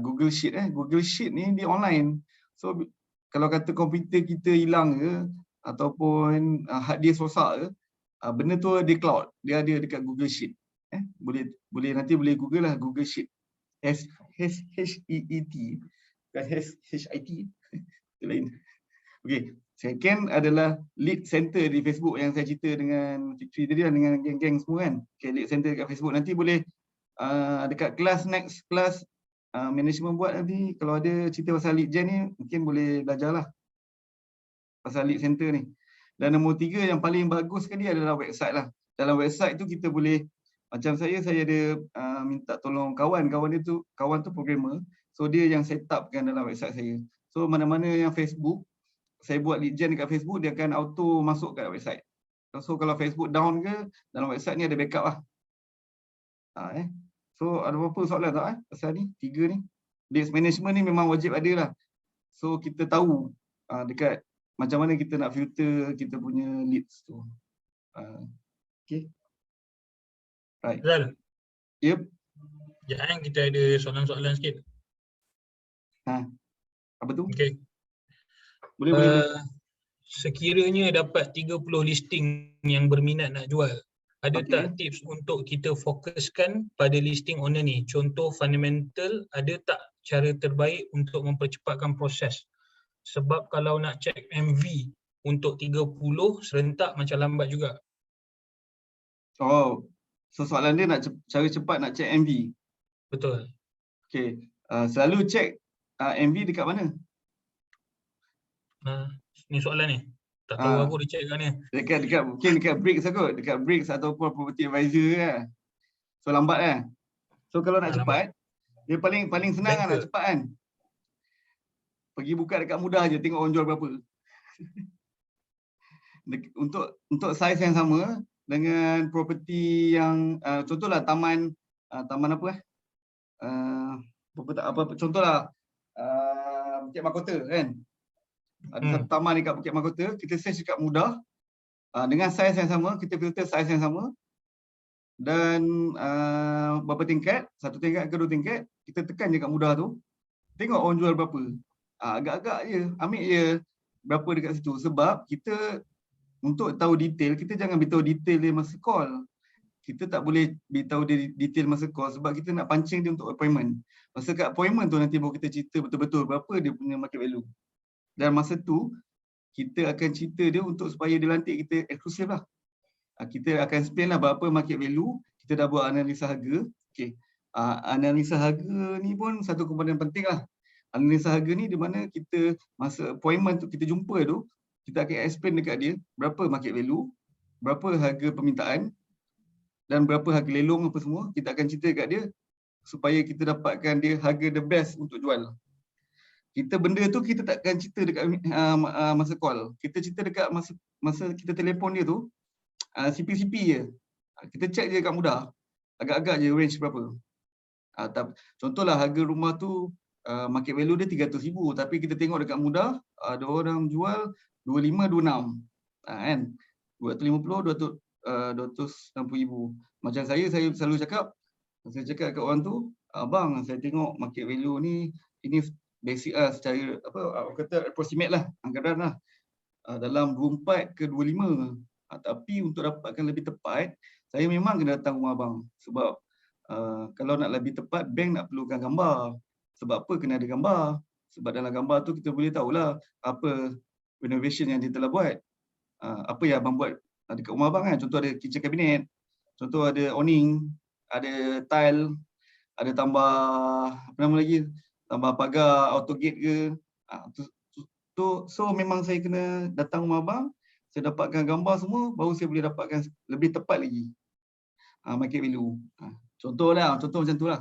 Google Sheet ni dia online. So kalau kata komputer kita hilang ke ataupun hard disk rosak ke, benda tu di cloud. Dia ada dekat Google Sheet. Boleh nanti boleh Google lah Google Sheet. HEET. Bukan HIT. Itu lain. Okey, second adalah lead center di Facebook yang saya cerita dengan Fikri tadi lah, dengan geng-geng semua kan. Okay, lead center dekat Facebook nanti boleh dekat kelas next kelas management buat nanti kalau ada cerita pasal lead gen ni mungkin boleh belajarlah pasal lead center ni. Dan nombor 3 yang paling bagus sekali adalah website lah. Dalam website tu kita boleh macam saya ada minta tolong kawan tu programmer. So dia yang set up kan dalam website saya. So mana-mana yang Facebook saya buat lead gen dekat Facebook, dia akan auto masuk kat website. So kalau Facebook down ke, dalam website ni ada backup lah. So ada berapa soalan tak pasal ni? 3 ni. Leads management ni memang wajib ada lah. So kita tahu dekat macam mana kita nak filter kita punya leads tu. Okay. Right. Zal, Yep. sekejap kita ada soalan-soalan sikit. Apa tu? Okay. Boleh. Sekiranya dapat 30 listing yang berminat nak jual, ada tak tips untuk kita fokuskan pada listing owner ni? Contoh fundamental, ada tak cara terbaik untuk mempercepatkan proses? Sebab kalau nak check MV untuk 30 serentak macam lambat juga. Oh, so soalan dia nak cara cepat nak check MV. Betul. Okay. Selalu check MV dekat mana? Ni soalan ni. Tak tahu aku dia check kat ni. Mungkin dekat Bricks kot. Dekat Bricks ataupun Property Advisor kan. So lambat kan. So kalau nak cepat, dia paling senang kan nak cepat kan. Pergi buka dekat mudah je, tengok orang jual berapa. Untuk saiz yang sama dengan property yang contohlah taman apa contohlah Bukit Mahkota kan. Ada satu taman dekat Bukit Mahkota, kita search dekat mudah dengan saiz yang sama, kita filter saiz yang sama dan berapa tingkat, 1 tingkat ke 2 tingkat, kita tekan je kat mudah tu, tengok orang jual berapa. Agak-agak je, ambil je berapa dekat situ. Sebab kita untuk tahu detail, kita jangan beritahu detail dia masa call. Kita tak boleh beritahu dia detail masa call sebab kita nak pancing dia untuk appointment. Masa kat appointment tu nanti baru kita cerita betul-betul berapa dia punya market value. Dan masa tu, kita akan cerita dia untuk supaya dia lantik kita eksklusif lah. Kita akan explain lah berapa market value, kita dah buat analisa harga. Okay. Analisa harga ni pun satu komponen penting lah. Analisa harga ni di mana kita masa appointment tu, kita jumpa tu, kita akan explain dekat dia berapa market value, berapa harga permintaan dan berapa harga lelong apa semua. Kita akan cerita dekat dia supaya kita dapatkan dia harga the best untuk jual. Kita benda tu kita takkan cerita dekat masa call. Kita cerita dekat masa kita telefon dia tu, CP-CP je. Kita check je kat mudah. Agak-agak je range berapa. Contohlah harga rumah tu market value dia 300,000 tapi kita tengok dekat mudah ada orang jual 25, 26. Kan? 250, 260,000. Macam saya selalu cakap, saya cakap kat orang tu, abang saya tengok market value ni, ini basic lah secara apa kata approximate lah, anggaran lah. Dalam 24 ke 25. Tapi untuk dapatkan lebih tepat, saya memang kena datang rumah abang. Sebab kalau nak lebih tepat, bank nak perlukan gambar. Sebab apa kena ada gambar? Sebab dalam gambar tu kita boleh tahulah apa renovation yang dia telah buat. Apa yang abang buat dekat rumah abang kan. Contoh ada kitchen cabinet, contoh ada awning, ada tile, ada tambah apa nama lagi, tambah pagar auto gate ke. So memang saya kena datang rumah abang, saya dapatkan gambar semua, baru saya boleh dapatkan lebih tepat lagi market value. Contoh macam tu lah.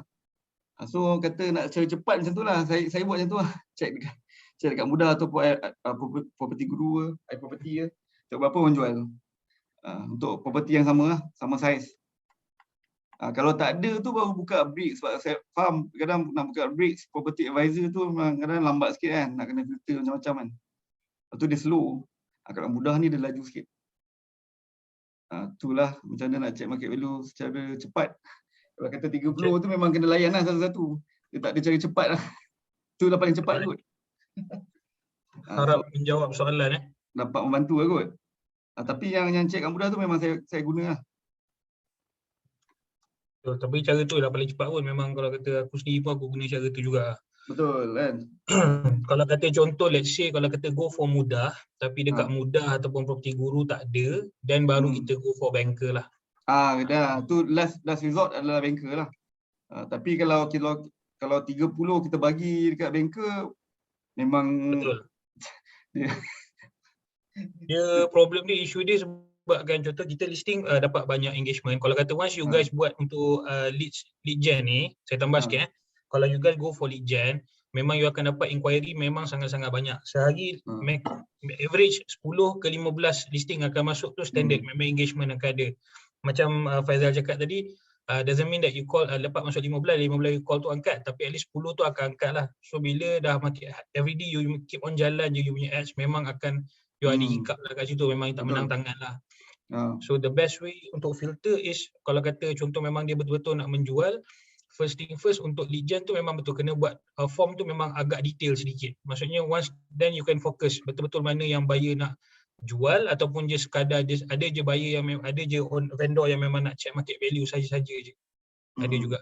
So kata nak cara cepat macam tu lah, saya buat macam tu lah. Check dekat mudah atau property guru ke, iProperty ke, tengok berapa orang jual. Untuk property yang sama lah, sama saiz. Kalau tak ada tu baru buka Bricks, sebab saya faham kadang nak buka Bricks, Property Advisor tu memang kadang lambat sikit kan, nak kena filter macam-macam kan. Lepas tu dia slow. Kalau mudah ni dia laju sikit. Itulah macam mana nak check market value secara cepat. Kalau kata 30 tu memang kena layan lah satu-satu. Dia tak ada cara cepat lah. Itulah paling cepat kot. Harap menjawab soalan dapat membantu lah kot. Tapi yang check kat mudah tu memang saya guna lah. Tapi cara tu dah paling cepat pun. Memang kalau kata aku sendiri pun aku guna cara tu juga. Betul kan. Kalau kata contoh, let's say kalau kata go for mudah, tapi dekat mudah ataupun property guru tak ada, dan baru kita go for banker lah. Dah. Tu last resort adalah banker lah. Tapi kalau 30 kita bagi dekat banker, memang betul. Dia problem dia, isu dia sebabkan contoh kita listing dapat banyak engagement. Kalau kata once you guys buat untuk lead gen ni, saya tambah sikit kalau you guys go for lead gen, memang you akan dapat inquiry memang sangat-sangat banyak. Sehari Hmm. average 10 ke 15 listing akan masuk tu standard. Memang engagement akan ada. Macam Faizal cakap tadi, doesn't mean that you call dapat masuk 15 you call tu angkat, tapi at least 10 tu akan angkat lah. So bila dah market everyday you keep on jalan je you punya ads, memang akan you ada hiccup lah kat situ, memang tak menang tangan lah. So the best way untuk filter is, kalau kata contoh memang dia betul-betul nak menjual, first thing first untuk lead gen tu memang betul kena buat form tu memang agak detail sedikit. Maksudnya once then you can focus betul-betul mana yang buyer nak jual, ataupun je sekadar ada je buyer yang ada je vendor yang memang nak check market value saja-saja je. Ada juga.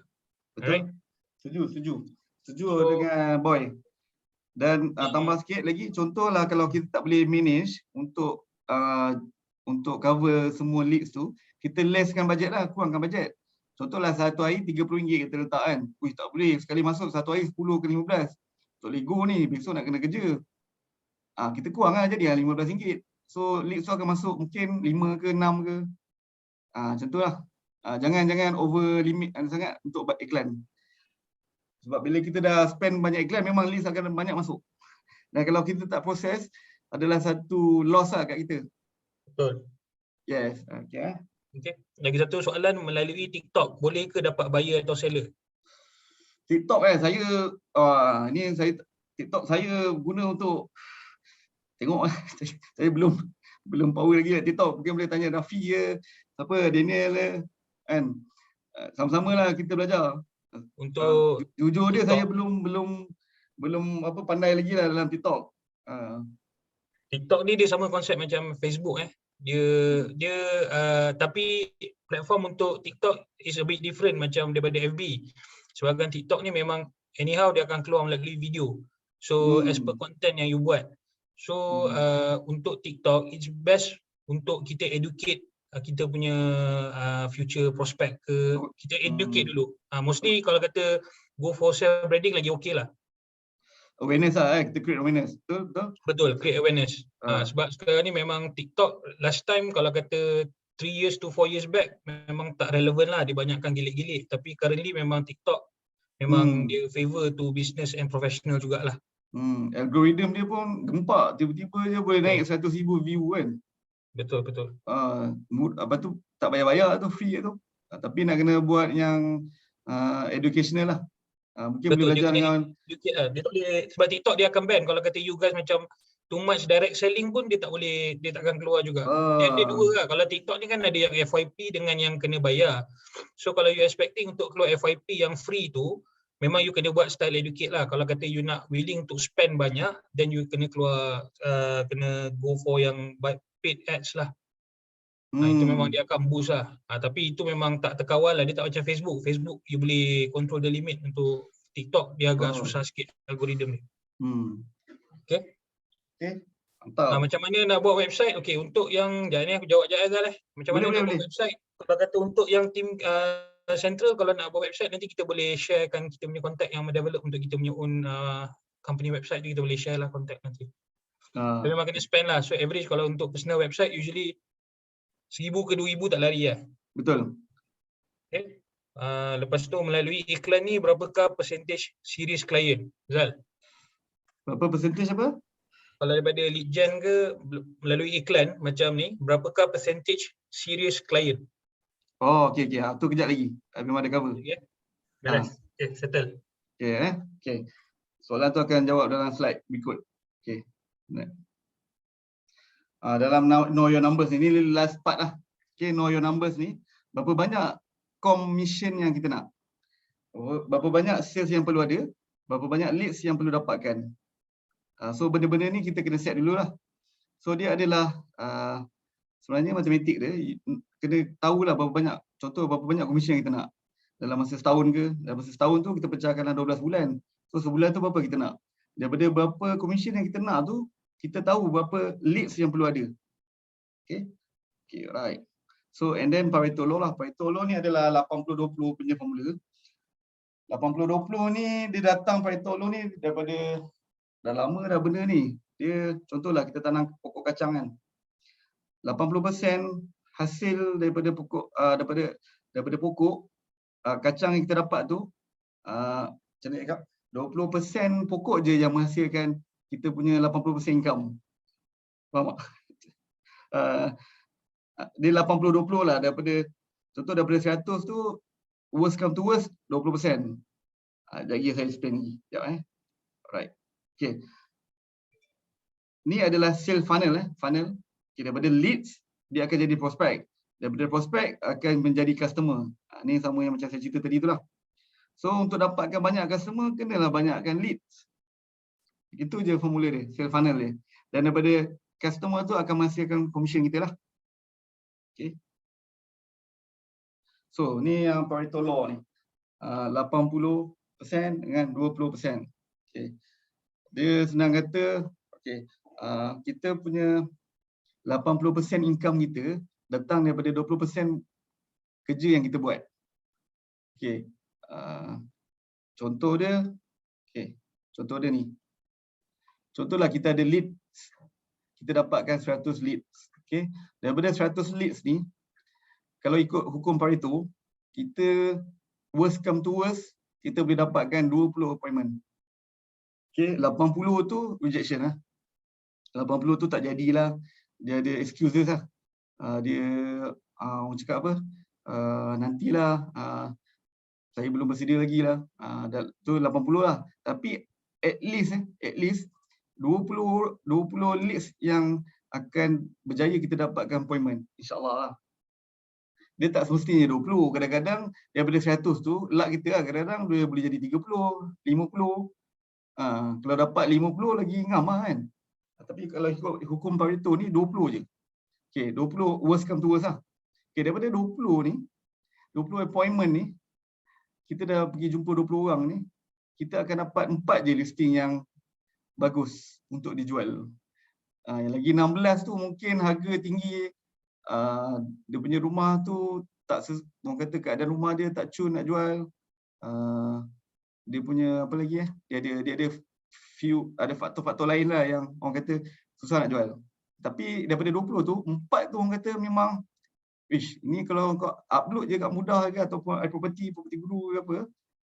Betul. Setuju dengan Boy. Dan tambah sikit lagi, contohlah kalau kita tak boleh manage untuk cover semua leads tu, kita lesskan bajet lah, kurangkan bajet. Contohlah satu hari RM30 kita letak kan. Tak boleh, sekali masuk satu hari 10 ke 15. Untuk lego ni, besok nak kena kerja. Kita kurang lah jadi RM15. So leads tu akan masuk mungkin 5 ke 6 ke. Macam tu lah. Jangan over limit sangat untuk buat iklan. Sebab bila kita dah spend banyak iklan, memang leads akan banyak masuk. Dan kalau kita tak proses, adalah satu loss lah kat kita. Betul. Yes. Okay. Lagi satu soalan, melalui TikTok, boleh ke dapat buyer atau seller? TikTok TikTok saya guna untuk tengok. Saya belum power lagi kat TikTok. Mungkin boleh tanya Rafi ke, siapa, Daniel ke, kan. Sama-sama lah kita belajar. Untuk jujur dia, TikTok, saya belum pandai lagi lah dalam TikTok. TikTok ni dia sama konsep macam Facebook Dia tapi platform untuk TikTok is a bit different macam daripada FB. Sebagai TikTok ni memang anyhow dia akan keluar melalui video. So as per content yang you buat. So untuk TikTok it's best untuk kita educate kita punya future prospect ke, kita educate dulu. Mostly kalau kata go for self branding lagi okey lah. Awareness lah, kita create awareness. Betul, create awareness. Sebab sekarang ni memang TikTok last time kalau kata 3 years to 4 years back memang tak relevan lah, dia banyakkan gilik-gilik. Tapi currently memang TikTok memang dia favor to business and professional jugalah. Algorithm dia pun gempak, tiba-tiba je boleh naik 100,000 view kan. Betul. Apa tu, tak bayar-bayar tu, free tu. Tapi nak kena buat yang educational lah. Mungkin betul, boleh belajar dengan dia tak boleh, sebab TikTok dia akan ban kalau kata you guys macam too much direct selling pun dia takkan keluar juga. Dia ada dua lah. Kalau TikTok ni kan ada yang FYP dengan yang kena bayar. So kalau you expecting untuk keluar FYP yang free tu, memang you kena buat style educate lah. Kalau kata you nak willing to spend banyak, then you kena keluar kena go for yang paid ads lah. Itu memang dia akan boost lah. Tapi itu memang tak terkawal lah. Dia tak macam Facebook. Facebook you boleh control the limit. Untuk TikTok dia agak susah sikit algoritma ni. Okay. Mantap. Macam mana nak buat website? Okay, untuk yang jangan ni aku jawab je Azal Macam mana nak buat website? Kalau kata untuk yang tim Central, kalau nak buat website nanti kita boleh sharekan kita punya contact yang mendevelop untuk kita punya own company website tu, kita boleh share lah contact nanti. Tapi memang kena spend lah. So average kalau untuk personal website usually 1,000 ke 2,000 tak lari lah. Betul. Okay. Lepas tu melalui iklan ni berapakah percentage series client? Zal? Berapa percentage apa? Kalau daripada lead gen ke melalui iklan macam ni, berapakah percentage series client? Okay. Tu kejap lagi. Memang ada cover. Okay. Beres. Okay, settle. Okay. Soalan tu akan jawab dalam slide berikut. Okay. Dalam know your numbers ni last part lah. Okay, know your numbers ni, berapa banyak commission yang kita nak, berapa banyak sales yang perlu ada, berapa banyak leads yang perlu dapatkan. So benda-benda ni kita kena set dulu lah. So dia adalah sebenarnya matematik dia, kena tahulah berapa banyak, contoh berapa banyak commission yang kita nak dalam masa setahun ke. Dalam masa setahun tu kita pecahkan dalam 12 bulan. So sebulan tu berapa kita nak. Daripada berapa commission yang kita nak tu, kita tahu berapa leads yang perlu ada. Okay, right. So and then Pareto law lah. Pareto law ni adalah 80-20 punya formula. 80-20 ni dia datang, Pareto law ni daripada dah lama dah benda ni. Dia contohlah kita tanam pokok kacang kan. 80% hasil daripada pokok daripada pokok kacang yang kita dapat tu macam ni, 20% pokok je yang menghasilkan kita punya 80% income. Faham tak? Dia 80-20 lah, daripada contoh daripada 100 tu worst come to worst 20%. Lagi saya explain lagi. Sekejap Alright. Okay. Ni adalah sales funnel funnel. Okay, daripada leads dia akan jadi prospect. Daripada prospect akan menjadi customer. Ni sama yang macam saya cerita tadi itulah. So untuk dapatkan banyak customer kenalah banyakkan leads. Itu je formula dia, sales funnel dia. Dan daripada customer tu akan menghasilkan commission kita lah. Okay. So ni yang Pareto law ni. 80% dengan 20%. Okay. Dia senang kata, okay, kita punya 80% income kita datang daripada 20% kerja yang kita buat. Okay. Contoh dia, okay, contoh dia ni. Contohlah kita ada leads, kita dapatkan 100 leads. Okay. Daripada 100 leads ni, kalau ikut hukum Pareto, kita worst come to worst, kita boleh dapatkan 20 appointment. Okay, 80 tu rejection lah. 80 tu tak jadilah, dia ada excuses lah. Dia orang cakap apa? Nantilah, saya belum bersedia lagi lah. Tu 80 lah. Tapi at least 20 leads yang akan berjaya kita dapatkan appointment, insyaAllah lah. Dia tak semestinya 20. Kadang-kadang daripada 100 tu, luck kita lah. Kadang-kadang dia boleh jadi 30, 50. Kalau dapat 50 lagi ngam lah kan. Tapi kalau ikut hukum Pareto ni 20 je. Okay, 20 worst come to worst lah. Okay, daripada 20 ni, 20 appointment ni, kita dah pergi jumpa 20 orang ni, kita akan dapat 4 je listing yang bagus untuk dijual. Yang lagi 16 tu mungkin harga tinggi, dia punya rumah tu tak, orang kata keadaan rumah dia tak cun nak jual. Dia punya apa lagi dia ada ada faktor-faktor lain lah yang orang kata susah nak jual. Tapi daripada 20 tu, 4 tu orang kata memang ni kalau kau upload je kat Mudah ke ataupun property guru ke apa,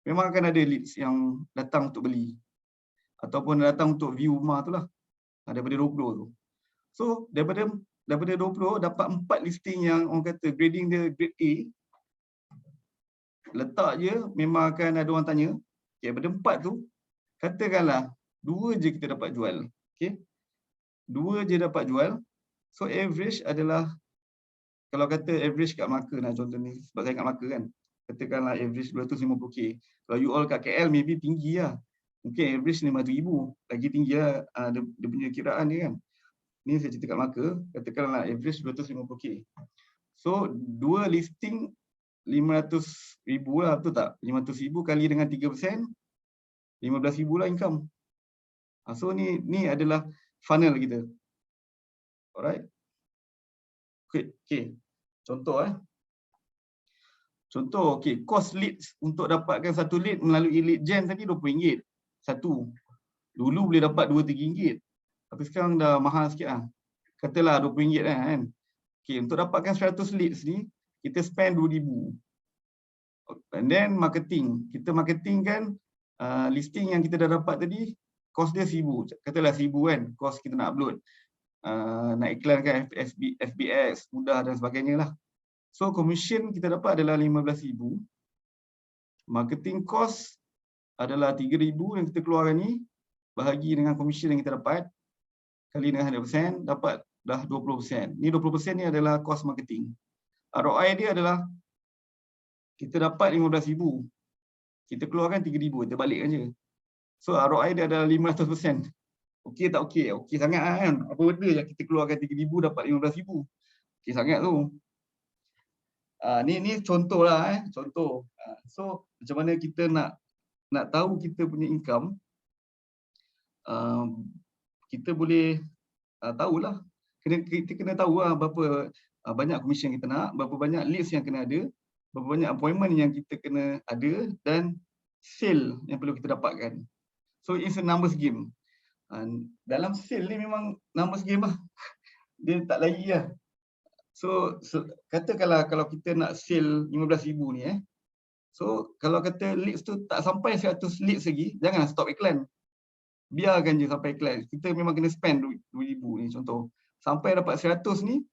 memang akan ada leads yang datang untuk beli ataupun datang untuk view rumah tu lah. Daripada 20 tu. So daripada 20 dapat 4 listing yang orang kata grading dia grade A. Letak je memang akan ada orang tanya. Okay, daripada 4 tu katakanlah 2 je kita dapat jual. Okay. 2 je dapat jual. So average adalah, kalau kata average kat Melaka lah contoh ni, sebab saya kat Melaka kan. Katakanlah average 250k. Kalau you all kat KL maybe tinggi lah. Mungkin average 500,000. Lagi tinggi lah dia punya kiraan dia kan. Ni saya cerita kat Melaka, katakanlah average 250k. So 2 listing 500,000 lah, betul tak? 500,000 kali dengan 3%, 15,000 lah income. So ni adalah funnel kita. Alright. Okay. Contoh Contoh, okay, cost leads untuk dapatkan satu lead melalui lead gen tadi RM20 satu. Dulu boleh dapat RM2-3. Tapi sekarang dah mahal sikit lah. Katalah RM20 kan. Okay, untuk dapatkan 100 leads ni, kita spend RM2,000. And then marketing. Kita marketing kan, listing yang kita dah dapat tadi, cost dia RM1,000. Katalah RM1,000 kan, cost kita nak upload. Nak iklankan FBS, Mudah dan sebagainya lah. So commission kita dapat adalah RM15,000. Marketing cost adalah RM3,000 yang kita keluarkan ni, bahagi dengan commission yang kita dapat, kali dengan 100%, dapat dah 20%. Ni 20% ni adalah cost marketing. ROI dia adalah, kita dapat RM15,000. Kita keluarkan RM3,000, kita balikkan je. So ROI dia adalah 500%. Okey tak okey? Okey sangat kan? Apa benda yang kita keluarkan RM3,000 dapat RM15,000? Okey sangat tu. Ni contoh lah contoh. So macam mana kita nak tahu kita punya income, kita boleh tahulah. Kita kena tahu lah berapa banyak commission kita nak, berapa banyak leads yang kena ada, berapa banyak appointment yang kita kena ada, dan sale yang perlu kita dapatkan. So it's a numbers game. Dalam sale ni memang numbers game lah. Dia tak lagi lah. So katakanlah kalau kita nak sale RM15,000 ni So kalau kata leads tu tak sampai 100 leads lagi, jangan stop iklan. Biarkan je sampai iklan. Kita memang kena spend 2,000 ni contoh. Sampai dapat 100 ni,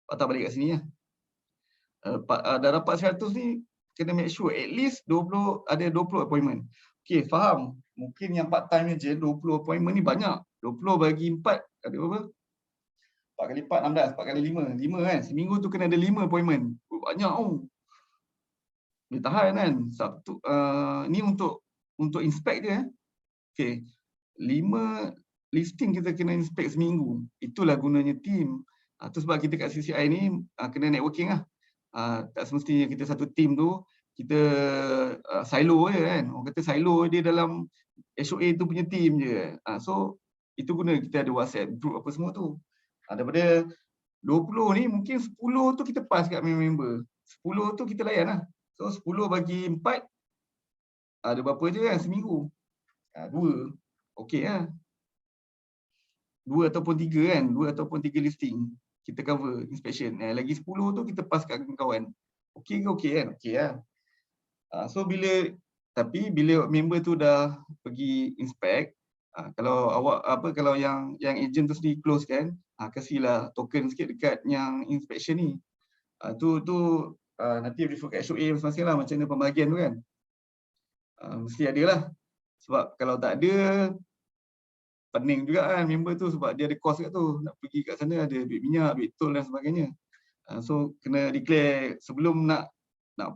patah balik kat sini lah. Dah dapat 100 ni, kena make sure at least 20, ada 20 appointment. Okay, faham. Mungkin yang part time je 20 appointment ni banyak. 20 bagi 4, ada berapa? 4 kali 4, 16. 4 kali 5. 5 kan? Seminggu tu kena ada 5 appointment. Banyak tau. Dia tahan kan? Sabtu, ni untuk inspect je. Okay. 5 listing kita kena inspect seminggu. Itulah gunanya team. Tu sebab kita kat CCI ni kena networking lah. Tak semestinya kita satu team tu, kita silo je kan. Orang kata silo dia dalam HOA tu punya team je. So, itu guna kita ada WhatsApp group apa semua tu. Daripada 20 ni, mungkin 10 tu kita pass kat member. 10 tu kita layan lah. So 10 bagi 4, ada berapa je kan seminggu? 2. Okey lah. 2 ataupun 3 kan? 2 ataupun 3 listing. Kita cover inspection. Lagi 10 tu kita pass kat kawan-kawan. Okey ke okey kan? Okey lah. So bila member tu dah pergi inspect, kalau kalau yang agent tu sendiri close kan, kasihlah token sikit dekat yang inspection ni. Tu nanti refer kat HOA masing-masing lah macam mana pembahagian tu kan. Mesti ada lah. Sebab kalau tak ada, pening juga kan member tu sebab dia ada cost kat tu. Nak pergi kat sana ada duit minyak, duit tol dan sebagainya. So kena declare sebelum nak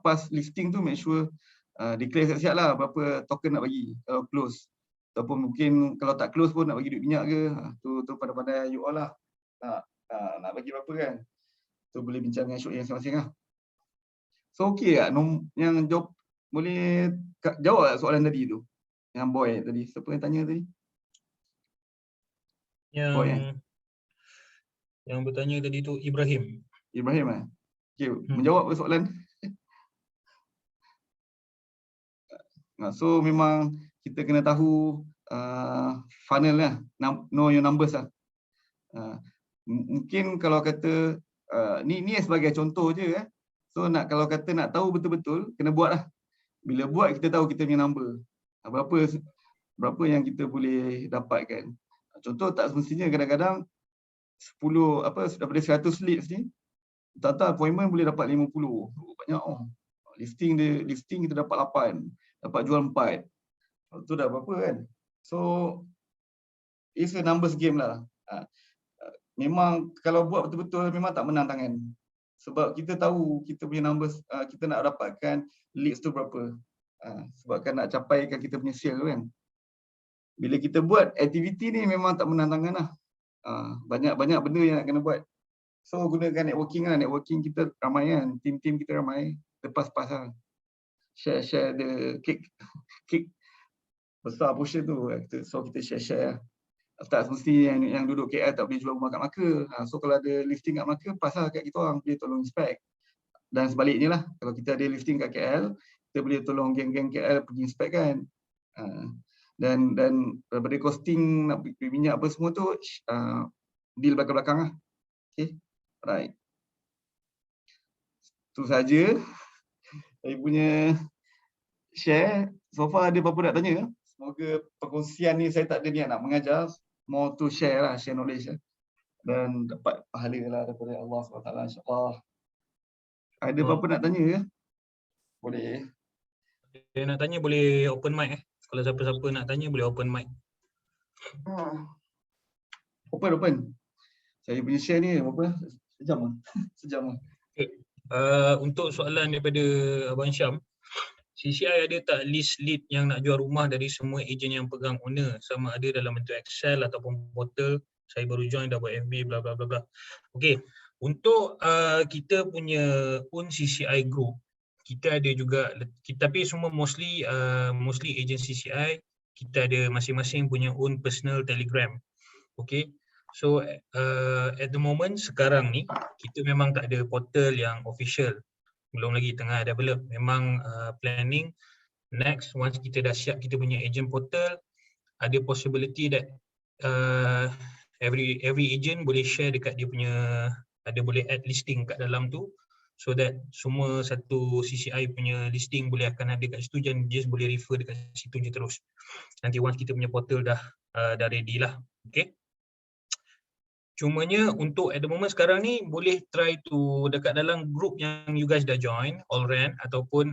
pass listing tu, make sure declare siap-siap lah berapa token nak bagi kalau close. Ataupun mungkin kalau tak close pun nak bagi duit minyak ke. Tu pandai-pandai you all lah. Nak bagi berapa kan. Tu boleh bincang dengan HOA masing-masing lah. So okey tak? Yang jawab, boleh jawab tak soalan tadi tu? Yang boy tadi. Siapa yang tanya tadi? Yang bertanya tadi tu Ibrahim. Ibrahim lah. Okay, menjawab ke soalan? So memang kita kena tahu funnel lah. Know your numbers lah. Mungkin kalau kata, ni sebagai contoh je . So kalau kata nak tahu betul-betul, kena buat lah. Bila buat kita tahu kita punya number. Berapa yang kita boleh dapatkan. Contoh tak semestinya kadang-kadang 10 daripada 100 leads ni, tak appointment boleh dapat 50. Banyak listing kita dapat 8, dapat jual 4. Tu dah berapa kan. So it's a numbers game lah. Memang kalau buat betul-betul memang tak menang tangan. Sebab kita tahu kita punya numbers, kita nak dapatkan leads tu berapa. Sebab kan nak capaikan kita punya sale kan. Bila kita buat aktiviti ni memang tak menang tangan lah. Banyak benda yang nak kena buat. So gunakan networking lah. Networking kita ramai kan. Team kita ramai. Lepas-pas lah. Share the cake. Cake besar portion tu. So kita share lah. Tak semesti yang duduk KL tak boleh jual rumah kat Melaka. So kalau ada listing kat Melaka, pas lah kat kita orang. Boleh tolong inspect. Dan sebaliknya lah. Kalau kita ada listing kat KL, kita boleh tolong geng-geng KL pergi inspect kan. Dan daripada costing nak beli minyak apa semua tu, deal belakang-belakang lah. Okay, right. Itu saja saya punya share. So far ada apa-apa nak tanya? Semoga perkongsian ni saya tak ada niat nak mengajar. More to share lah, share knowledge lah. Dan dapat pahala lah daripada Allah SWT, insyaAllah. Ada apa-apa nak tanya ke? Boleh. Dia nak tanya boleh open mic . Kalau siapa-siapa nak tanya boleh open mic. Open. Saya punya share ni berapa? Sejam lah. Okay. Untuk soalan daripada Abang Syam, CCI ada tak list lead yang nak jual rumah dari semua ejen yang pegang owner, sama ada dalam bentuk Excel ataupun portal? Saya baru join dah buat FB bla bla bla bla. Okey, untuk kita punya own CCI group, kita ada juga, tapi semua mostly ejen CCI, kita ada masing-masing punya own personal Telegram. Okey. So at the moment sekarang ni kita memang tak ada portal yang official. Belum lagi tengah develop. Memang planning next once kita dah siap kita punya agent portal, ada possibility that every agent boleh share dekat dia punya, ada boleh add listing kat dalam tu. so that semua satu CCI punya listing boleh akan ada kat situ, dan just boleh refer dekat situ je terus. Nanti once kita punya portal dah ready lah. Okay. Cumanya untuk at the moment sekarang ni boleh try to dekat dalam group yang you guys dah join, Allrand ataupun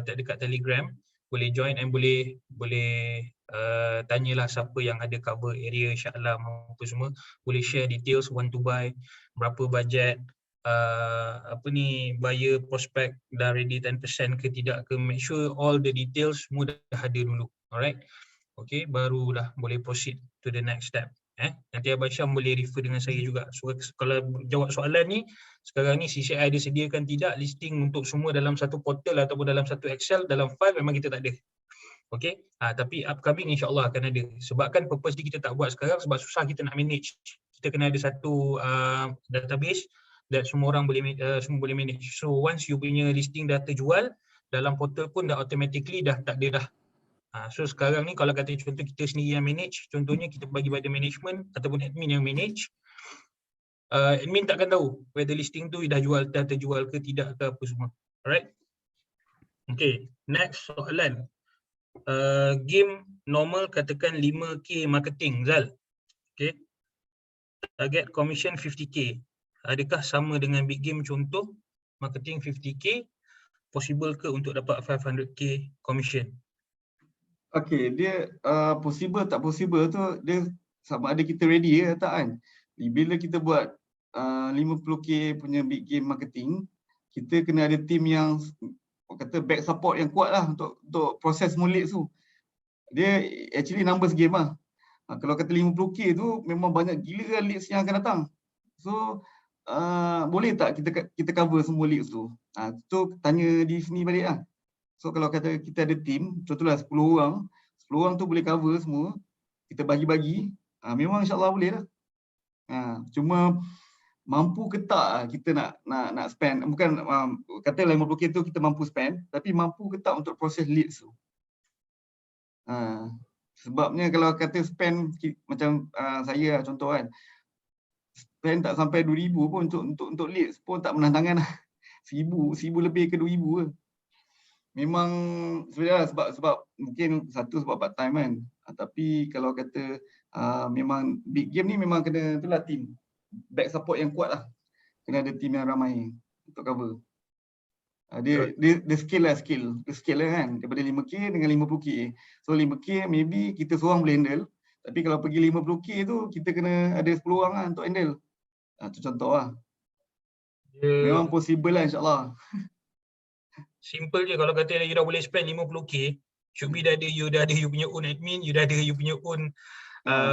dekat Telegram, boleh join and boleh tanyalah siapa yang ada cover area Shah Alam apa semua, boleh share details want to buy, berapa bajet, buyer prospect dah ready 10% ke tidak ke, make sure all the details semua dah ada dulu. Alright. Okay, barulah boleh proceed to the next step. Nanti Abang Syam boleh refer dengan saya juga. So, kalau jawab soalan ni, sekarang ni CCI ada sediakan tidak listing untuk semua dalam satu portal ataupun dalam satu Excel, dalam file memang kita tak ada. Okay, tapi upcoming insyaAllah akan ada. Sebab kan purpose ni kita tak buat sekarang sebab susah kita nak manage. Kita kena ada satu database dan semua orang boleh manage. So once you punya listing dah terjual, dalam portal pun dah automatically dah tak ada dah. So sekarang ni kalau kata contoh kita sendiri yang manage, contohnya kita bagi pada management ataupun admin yang manage, admin takkan tahu whether listing tu dah terjual ke tidak ke apa semua. Alright. Okay, next soalan. Game normal katakan 5k marketing, Zal. Okay. Target commission 50k. Adakah sama dengan big game contoh marketing 50k? Possible ke untuk dapat 500k commission? Okay, dia possible tak possible tu dia sama ada kita ready ke tak kan. Bila kita buat 50k punya big game marketing, kita kena ada team yang kata back support yang kuat lah untuk proses semua leads tu. Dia actually numbers game lah. Kalau kata 50k tu memang banyak gila kan leads yang akan datang. So boleh tak kita cover semua leads tu? Tu tanya di sini balik lah. So kalau kata kita ada team, contohlah 10 orang tu boleh cover semua, kita bagi-bagi, memang insyaAllah boleh lah. Cuma mampu ke tak kita nak spend, bukan kata 50k tu kita mampu spend, tapi mampu ke tak untuk proses leads tu. Sebabnya kalau kata spend macam saya lah contoh kan, spend tak sampai 2,000 pun untuk leads pun tak menang tangan lah. 1,000 lebih ke 2,000 ke. Memang sebenarnya sebab mungkin satu sebab part time kan. Tapi kalau kata memang big game ni memang kena itulah team. Back support yang kuat lah. Kena ada team yang ramai untuk cover. Dia skill lah kan. Daripada 5k dengan 50k. So 5k maybe kita seorang boleh handle. Tapi kalau pergi 50k tu kita kena ada 10 orang lah untuk handle. Tu contoh lah. Memang possible lah insyaAllah. Simple je kalau kata you dah boleh spend 50k, should be dah ada you punya own admin, you dah ada you punya own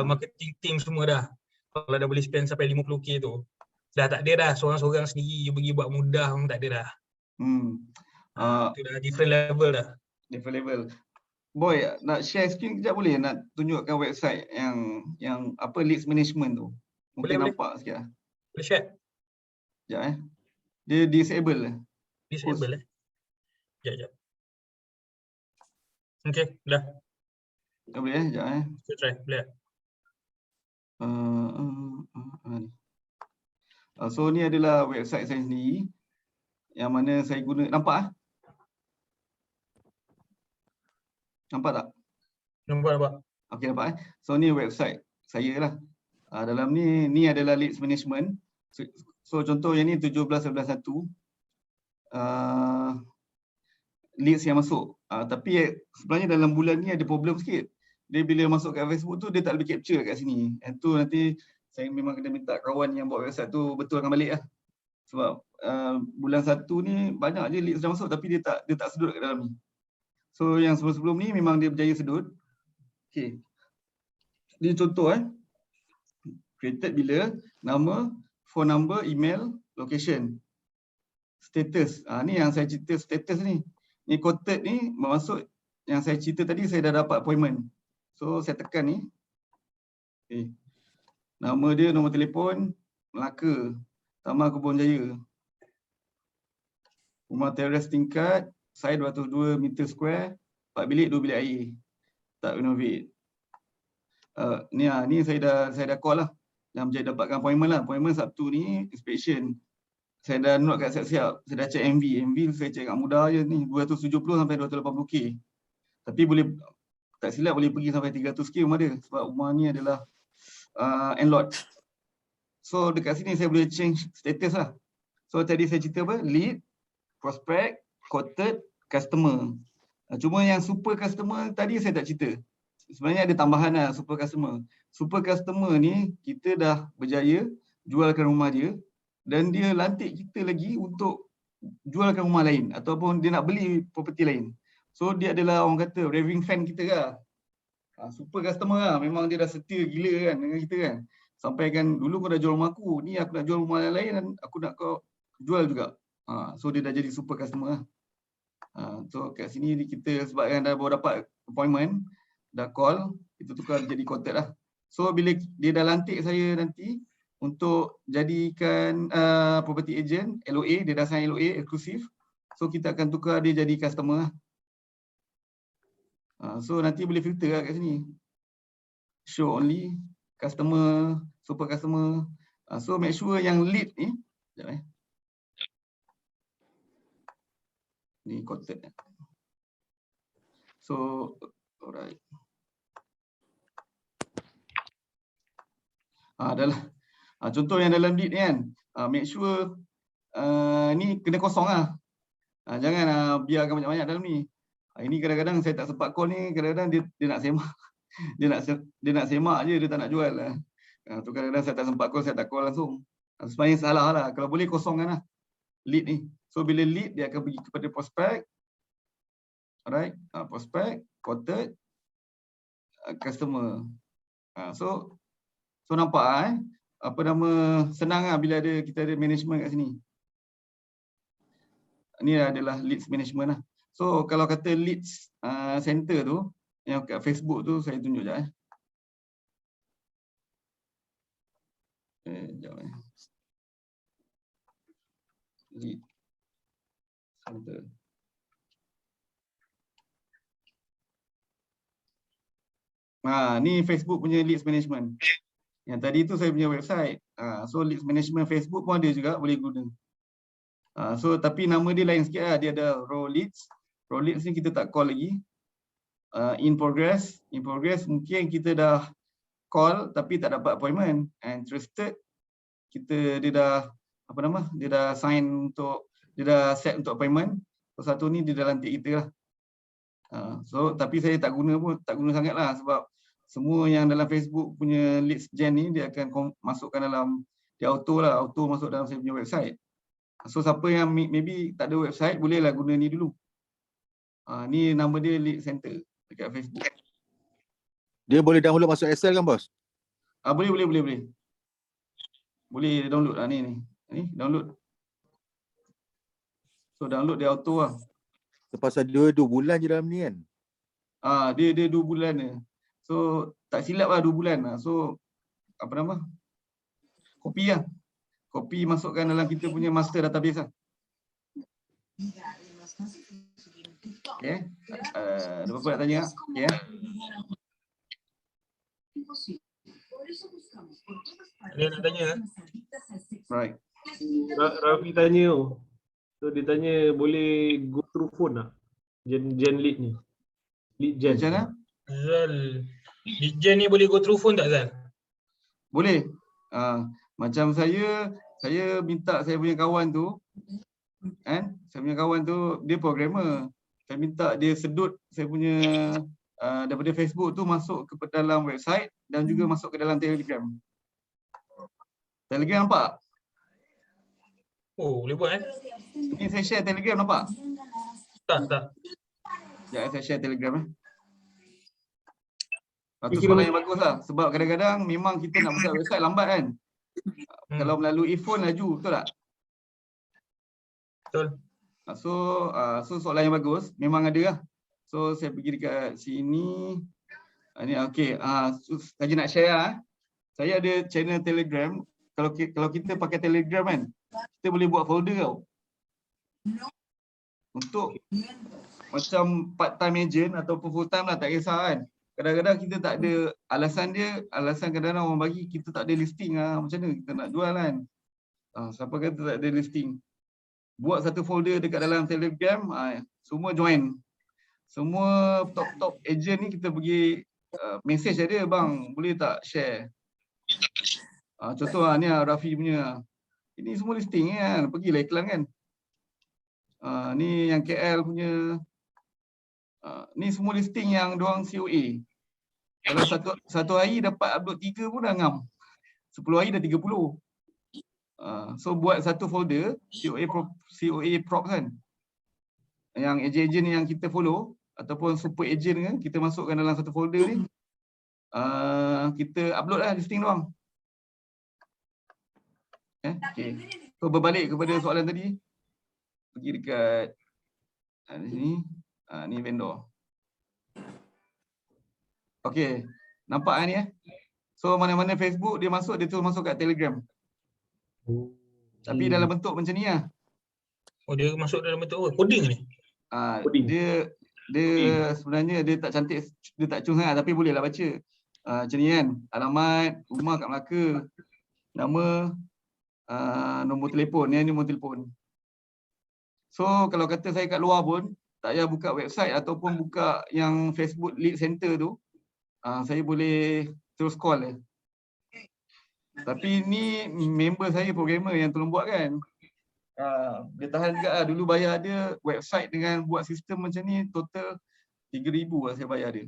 marketing team semua dah. Kalau dah boleh spend sampai 50k tu, dah tak ada dah seorang-seorang sendiri you pergi buat mudah pun tak ada dah. Itu dah different level dah. Different level. Boy, nak share screen kejap boleh? Nak tunjukkan website yang apa leads management tu. Mungkin boleh, nampak sikit lah. Boleh share? Sekejap Dia disable lah. Disable Sekejap. Okay, dah. Tak boleh sekejap Kita try, boleh. So ni adalah website saya sendiri yang mana saya guna. Nampak Nampak tak? Nampak. Okey, nampak So ni website saya lah. Dalam ni adalah leads management. So contoh yang ni 17/11/1. Leads yang masuk. Tapi sebenarnya dalam bulan ni ada problem sikit. Dia bila masuk kat Facebook tu dia tak boleh capture kat sini. And tu nanti saya memang kena minta kawan yang buat website tu betulkan balik lah. Sebab bulan 1 ni banyak je leads dah masuk tapi dia tak sedut kat dalam ni. So yang sebelum-sebelum ni memang dia berjaya sedut. Okay. Ni contoh created bila, nama, phone number, email, location. Status. Ni yang saya cerita status ni. Ni quoted ni bermaksud yang saya cerita tadi saya dah dapat appointment. So saya tekan ni. Okay. Nama dia, nombor telefon, Melaka, Taman Kebun Jaya. Rumah teres tingkat, saiz 202 meter square, 4 bilik, 2 bilik air. Tak renovate. Ni saya dah call lah. Dah menjadi dapatkan appointment lah. Appointment Sabtu ni inspection. saya dah note kat siap-siap. Saya dah check MV. MV saya check kat mudah je ni. 270 sampai 280K. Tapi boleh, tak silap boleh pergi sampai 300K rumah dia. Sebab rumah ni adalah end-lot. So dekat sini saya boleh change status lah. So tadi saya cerita apa? Lead, prospect, quoted, customer. Cuma yang super customer tadi saya tak cerita. Sebenarnya ada tambahan lah super customer. Super customer ni kita dah berjaya jualkan rumah dia dan dia lantik kita lagi untuk jualkan rumah lain ataupun dia nak beli property lain. So dia adalah orang kata raving fan kita lah. Super customer lah. Memang dia dah setia gila kan dengan kita kan. Sampai kan dulu kau dah jual rumah aku, ni aku nak jual rumah lain dan aku nak kau jual juga. So dia dah jadi super customer lah. So kat sini kita sebab kan dah baru dapat appointment, dah call, kita tukar jadi contact lah. So bila dia dah lantik saya nanti untuk jadikan property agent, LOA, dia dah sign LOA eksklusif. So kita akan tukar dia jadi customer lah. So nanti boleh filter lah kat sini. Show only, customer, super customer. So make sure yang lead ni, sekejap ni content. So, alright. Adalah. Contoh yang dalam lead ni kan, make sure ni kena kosong lah. Jangan biarkan banyak-banyak dalam ni. Ini kadang-kadang saya tak sempat call ni, kadang-kadang dia nak semak. Dia nak semak je, dia tak nak jual lah. Tu kadang-kadang saya tak sempat call, saya tak call langsung. Sebenarnya salah lah. Kalau boleh kosongkan lah lead ni. So bila lead dia akan pergi kepada prospect. Alright, prospect, quoted, customer. So nampak apa nama, senang lah bila kita ada management kat sini. Ini adalah leads management lah. So kalau kata leads center tu, yang kat Facebook tu saya tunjuk sekejap sekejap lead center. Ni Facebook punya leads management. Yang tadi tu saya punya website. So leads management Facebook pun ada juga, boleh guna. So tapi nama dia lain sikit lah. Dia ada raw leads. Raw leads ni kita tak call lagi. In progress. In progress mungkin kita dah call tapi tak dapat appointment. Interested, dia dah apa nama? Dia dah sign untuk, dia dah set untuk appointment. So satu ni dia dah lantik kita lah. So tapi saya tak guna sangat lah sebab semua yang dalam Facebook punya leads gen ni dia akan masukkan dalam, dia auto masuk dalam saya punya website. So siapa yang maybe tak ada website bolehlah guna ni dulu. Ni nama dia lead center dekat Facebook. Dia boleh download masuk Excel kan bos? Boleh. Boleh download lah ni download. So download dia auto lah. Sepasal dia 2 bulan je dalam ni kan? Dia 2 bulan je. So tak silap lah 2 bulan lah. So apa nama? Copy lah. Copy masukkan dalam kita punya master database lah. Okay. Ada apa-apa nak tanya? Okay. Ada nak tanya? Right. Rafi tanya. So dia tanya boleh go through phone tak? Gen lead ni. Lead gen. Macam mana? Zal, lead gen ni boleh go through phone tak Zal? Boleh. Macam saya minta saya punya kawan tu, saya punya kawan tu dia programmer. Saya minta dia sedut saya punya daripada Facebook tu masuk ke dalam website dan juga masuk ke dalam Telegram. Telegram nampak? Oh, boleh buat Ni saya share Telegram nampak? Tak. Ya, saya share Telegram Itu soalan yang bagus lah. Sebab kadang-kadang memang kita nak buka website lambat kan. Kalau melalui phone laju, betul tak? Betul. So soalan yang bagus, memang ada lah. So saya pergi dekat sini. Ni okey. Saya nak share lah. Saya ada channel Telegram. Kalau kita pakai Telegram kan, kita boleh buat folder tau. Untuk macam part time agent ataupun full time lah, tak kisah kan. Kadang-kadang kita tak ada alasan kadang-kadang orang bagi kita tak ada listing lah, macam mana kita nak jual kan. Siapa kata tak ada listing? Buat satu folder dekat dalam Telegram, semua join. Semua top agent ni kita pergi message dia, bang boleh tak share? Contoh ni Rafi punya. Ini semua listing kan, pergilah iklan kan. Ni yang KL punya. Ni semua listing yang diorang COA. Kalau satu hari dapat upload 3 pun dah ngam. 10 hari dah 30. So buat satu folder COA props kan. Yang agent-agent yang kita follow ataupun super agent kan, kita masukkan dalam satu folder ni. Kita upload lah listing doang. Okay. So berbalik kepada soalan tadi. Pergi dekat di sini. Ni vendor. Okay. Nampak ni So mana-mana Facebook dia terus masuk kat Telegram. Tapi dalam bentuk macam ni lah. Oh, dia masuk dalam bentuk apa? Coding ni? Dia sebenarnya dia tak cantik, dia tak cun sangat tapi bolehlah baca. Macam ni kan. Alamat, rumah kat Melaka. Nama, nombor telefon. Ni nombor telefon. So kalau kata saya kat luar pun, tak payah buka website ataupun buka yang Facebook Lead Center tu, saya boleh terus call dia. Tapi ni member saya programmer yang tolong buat kan. Dia tahan juga lah. Dulu bayar dia website dengan buat sistem macam ni total 3,000 lah saya bayar dia.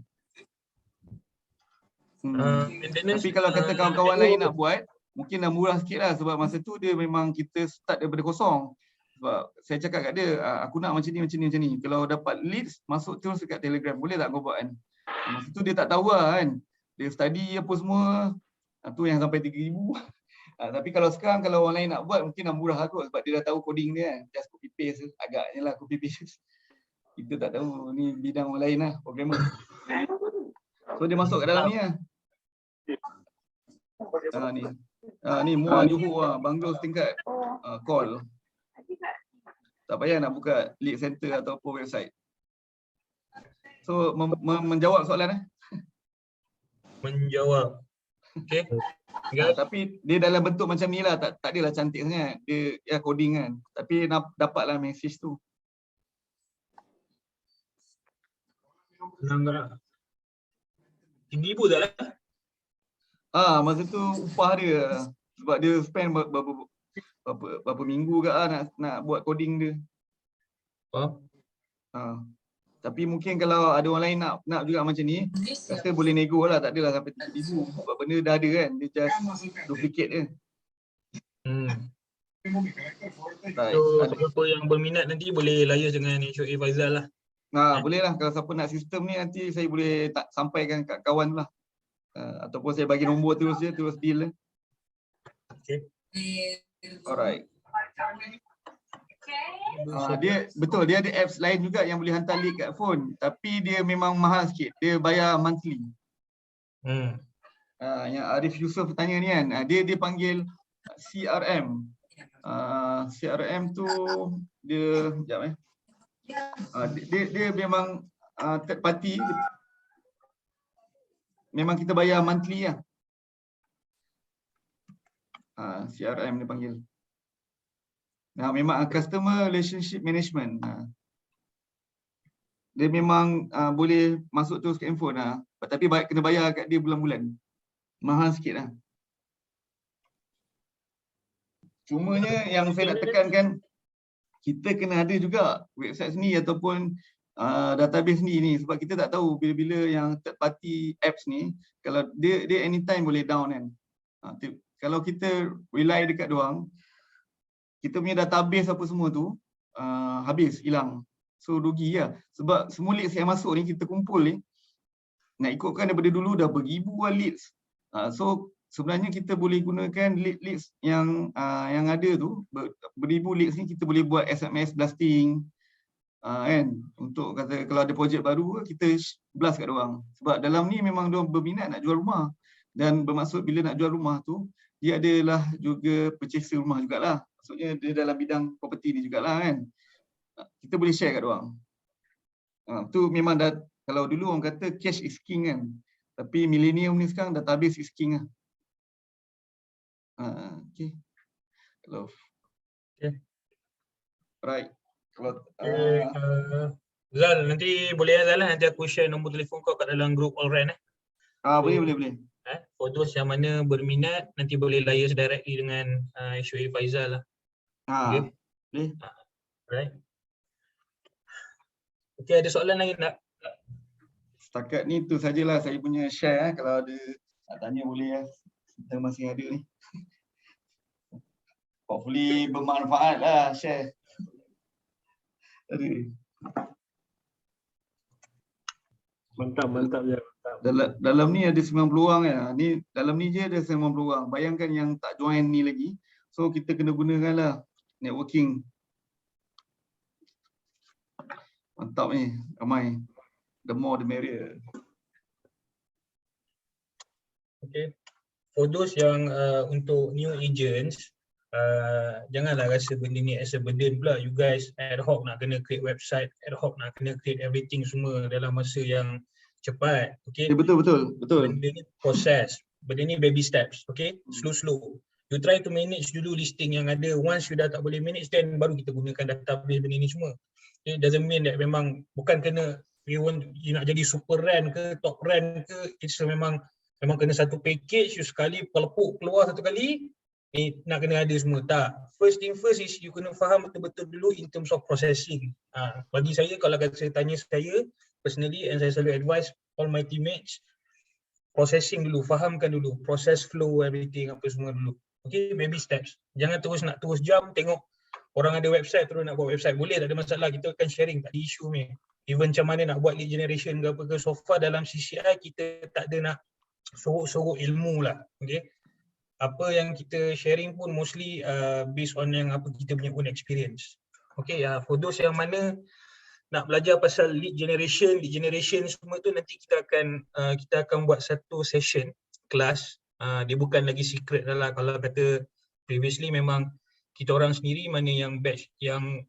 Tapi kalau kata kawan-kawan lain nak buat, mungkin dah murah sikit lah sebab masa tu dia memang kita start daripada kosong. Sebab saya cakap kat dia, aku nak macam ni. Kalau dapat leads, masuk terus dekat Telegram. Boleh tak kau buat kan? Masa tu dia tak tahu lah kan. Dia study apa semua. Tu yang sampai 3,000. Tapi kalau sekarang, kalau orang lain nak buat, mungkin dah murah kot. Sebab dia dah tahu coding dia kan. Just copy paste. Agaknya lah copy paste. Kita tak tahu. Ni bidang orang lain lah. Programmer. So dia masuk kat dalam ni lah. Ni Muar Johor lah. Banglo setingkat. Call. Tak payah nak buka lead center ataupun website. So menjawab soalan Menjawab. Okay. Tapi dia dalam bentuk macam ni lah. Tak adalah cantik sangat. Dia coding kan. Tapi dapatlah message tu. Senang tak? 3,000 tak lah? Masa tu upah dia. Sebab dia spend berapa minggu ke nak buat coding dia. Tapi mungkin kalau ada orang lain nak juga macam ni, rasa boleh nego lah, tak adalah sampai 3,000. Sebab benda dah ada kan, dia just duplicate je. So siapa yang berminat nanti boleh liaise dengan HOA Faizal lah. Boleh lah, kalau siapa nak sistem ni nanti saya boleh sampaikan kat kawan lah. Ataupun saya bagi nombor terus deal lah. Okay. Alright. Dia betul, dia ada apps lain juga yang boleh hantar lead kat phone, tapi dia memang mahal sikit. Dia bayar monthly. Yang Arif Yusof tanya ni kan, dia panggil CRM. CRM tu dia sekejap dia memang third party. Memang kita bayar monthly lah. CRM dia panggil. Memang customer relationship management. Dia memang boleh masuk terus ke handphone lah. Tapi kena bayar kat dia bulan-bulan. Mahal sikit lah. Cumanya yang saya nak tekankan, kita kena ada juga website sendiri ataupun database sendiri ni. Sebab kita tak tahu bila-bila yang third party apps ni, kalau dia anytime boleh down kan. Kalau kita rely dekat diorang, kita punya database apa semua tu habis, hilang. So rugi lah. Sebab semua leads yang masuk ni kita kumpul ni, nak ikutkan daripada dulu dah beribu leads. So sebenarnya kita boleh gunakan leads yang ada tu, beribu leads ni kita boleh buat SMS blasting. Kan, untuk kata kalau ada projek baru kita blast kat diorang. Sebab dalam ni memang diorang berminat nak jual rumah. Dan bermaksud bila nak jual rumah tu, dia adalah juga purchaser rumah jugalah. Maksudnya dia dalam bidang property ni jugalah kan. Kita boleh share kat diorang. Tu memang dah, kalau dulu orang kata cash is king kan. Tapi millennium ni sekarang database is king lah. Okay. Love. Okay. Right. Kalau Okay. Zal, nanti boleh Zal, nanti aku share nombor telefon kau kat dalam group Allround boleh. For those yang mana berminat, nanti boleh liaise directly dengan HOA Faizal lah. Okay. Boleh. Right. Okay, ada soalan lain tak? Setakat ni tu sajalah saya punya share. Kalau ada nak tanya boleh kita masih ada ni. Hopefully bermanfaat lah share. Mantap je. Dalam ni ada 90 orang ya. Ni dalam ni je ada 90 orang. Bayangkan yang tak join ni lagi. So kita kena gunakanlah networking. Mantap ni, ramai. The more the merrier. Okay. For those yang untuk new agents, janganlah rasa benda ni as a burden pula. You guys ad hoc nak kena create website, ad hoc nak kena create everything semua dalam masa yang cepat. Okay. Betul. Benda ni proses. Benda ni baby steps. Okay. Slow. You try to manage dulu listing yang ada. Once you dah tak boleh manage, then baru kita gunakan database benda ni semua. It doesn't mean that memang bukan kena you nak jadi super rank ke top rank ke. It's memang kena satu package. You sekali pelepuk keluar satu kali, ni nak kena ada semua. Tak. First thing first is you kena faham betul-betul dulu in terms of processing. Bagi saya, kalau saya tanya saya personally, and saya selalu advise all my teammates, processing dulu, fahamkan dulu process flow everything apa semua dulu. Okay, baby steps. Jangan terus jump tengok orang ada website terus nak buat website. Boleh, tak ada masalah, kita akan sharing, tak ada isu ni. Even macam mana nak buat lead generation ke apa ke, so far dalam CCI kita tak ada nak sorok ilmu lah. Okay, apa yang kita sharing pun mostly based on yang apa kita punya own experience. Okay, for those yang mana nak belajar pasal lead generation semua tu, nanti kita akan buat satu session kelas. Dia bukan lagi secret lah. Kalau kata previously memang kita orang sendiri mana yang batch yang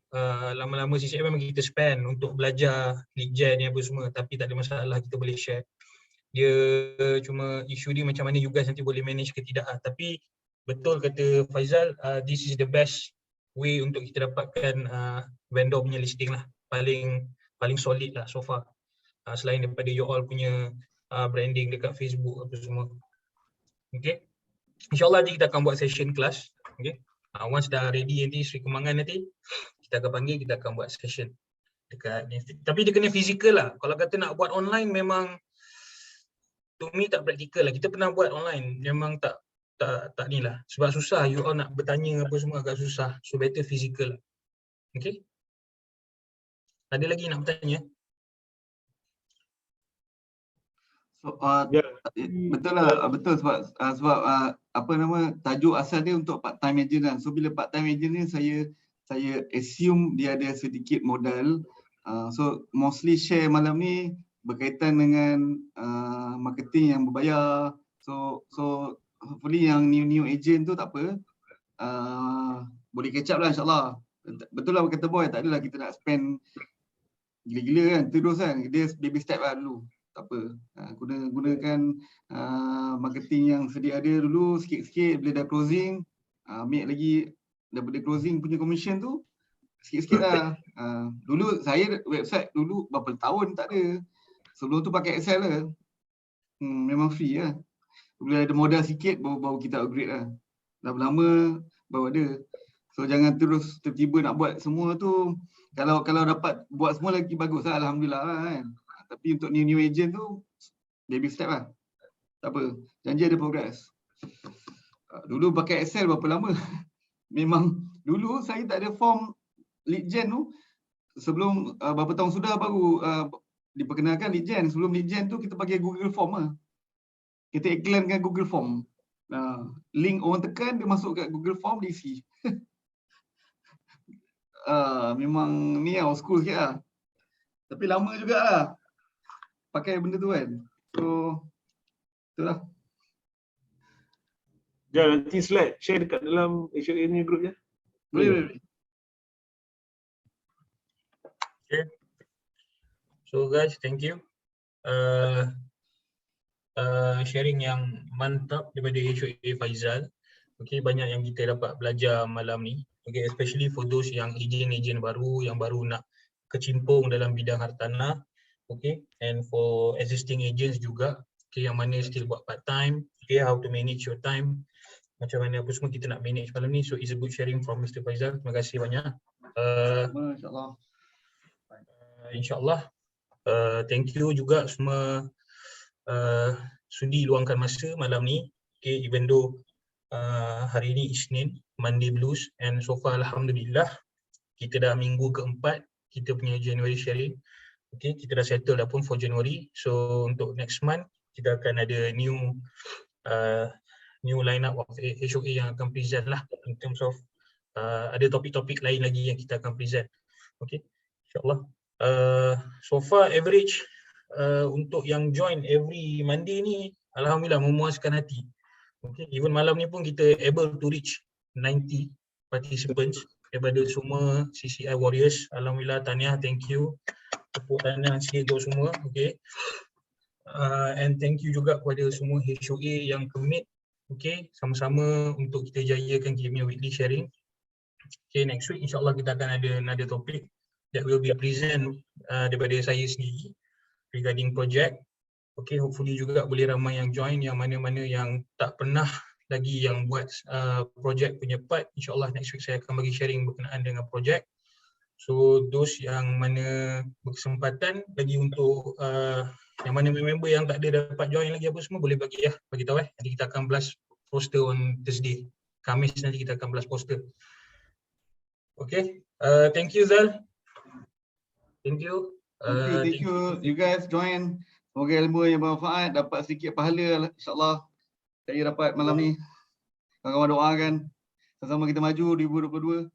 lama-lama CCI memang kita spend untuk belajar lead gen ni apa semua, tapi tak ada masalah, kita boleh share. Dia cuma isu dia macam mana you guys nanti boleh manage ke tidak. Tapi betul kata Faizal, this is the best way untuk kita dapatkan vendor punya listing lah. Paling solid lah so far. Selain daripada you all punya branding dekat Facebook apa semua. Okay. InsyaAllah nanti kita akan buat session kelas. Okay. Once dah ready nanti Sri Kemangan nanti, kita akan panggil, kita akan buat session dekat ni. Tapi dia kena physical lah. Kalau kata nak buat online memang to me tak praktikal lah. Kita pernah buat online, memang tak ni lah. Sebab susah, you all nak bertanya apa semua agak susah. So better physical. Okay. Ada lagi nak bertanya? So, betul lah, betul sebab apa nama tajuk asal dia untuk part time agent kan. So bila part time agent ni saya assume dia ada sedikit modal. So mostly share malam ni berkaitan dengan marketing yang berbayar. So hopefully yang new agent tu tak apa. Boleh catch up lah insyaAllah. Betul lah kata boy, tak adalah kita nak spend gila-gila kan, terus kan. Dia baby step lah dulu. Tak apa. Gunakan marketing yang sedia ada dulu sikit-sikit. Bila dah closing, ambil lagi daripada closing punya commission tu sikit-sikit lah. Dulu saya website dulu berapa tahun tak ada. Sebelum tu pakai Excel lah. Memang free lah. Bila ada modal sikit baru kita upgrade lah. Dah lama baru ada. So jangan terus tiba-tiba nak buat semua tu. Kalau dapat buat semua lagi bagus lah, alhamdulillah lah kan. Tapi untuk new agent tu baby step lah. Tak apa, janji ada progress. Dulu pakai Excel berapa lama? Memang dulu saya tak ada form lead gen tu. Sebelum berapa tahun sudah baru diperkenalkan lead gen. Sebelum lead gen tu kita pakai Google Form lah. Kita iklankan Google Form. Link orang tekan, dia masuk kat Google Form, diisi. Memang ni old school sikit lah. Tapi lama jugalah pakai benda tu kan. So itulah. Jangan nanti slide share dekat dalam HOA ni group je. Boleh. Okay. So guys, thank you. Sharing yang mantap daripada HOA Faizal. Okay, banyak yang kita dapat belajar malam ni. Okay, especially for those yang ejen baru, yang baru nak kecimpung dalam bidang hartanah. Okay, and for existing agents juga, okay, yang mana still buat part time, okay, how to manage your time, macam mana apa semua kita nak manage malam ni. So it's a good sharing from Mr. Faizal. Terima kasih banyak. InsyaAllah. InsyaAllah. Thank you juga semua sudi luangkan masa malam ni. Okay, even though hari ni Isnin, Monday Blues, and so far Alhamdulillah kita dah minggu keempat kita punya January sharing. Okay, kita dah settle dah pun for January. So untuk next month kita akan ada new line up of HOA yang akan present lah, in terms of ada topik-topik lain lagi yang kita akan present. Okay, insyaAllah. So far average untuk yang join every Monday ni Alhamdulillah memuaskan hati. Okay, even malam ni pun kita able to reach 90 participants daripada semua CCI Warriors. Alhamdulillah, tahniah, thank you. Tepuk tangan sikit untuk semua. Okay. And thank you juga kepada semua HOA yang commit. Okay, sama-sama untuk kita jayakan kita punya weekly sharing. Okay, next week insyaAllah kita akan ada another topic that will be present daripada saya sendiri regarding project. Okay, hopefully juga boleh ramai yang join, yang mana-mana yang tak pernah lagi yang buat project punya part. InsyaAllah next week saya akan bagi sharing berkenaan dengan project. So those yang mana berkesempatan bagi untuk yang mana member yang tak ada dapat join lagi apa semua, boleh bagi tahu nanti kita akan blast poster on Thursday. Khamis nanti kita akan blast poster. Okay, thank you Zal. Thank you. Thank you. You guys join. Semoga ilmu yang bermanfaat, dapat sedikit pahala insyaAllah. Saya dapat malam ni. Kawan-kawan doakan sama-sama kita maju 2022.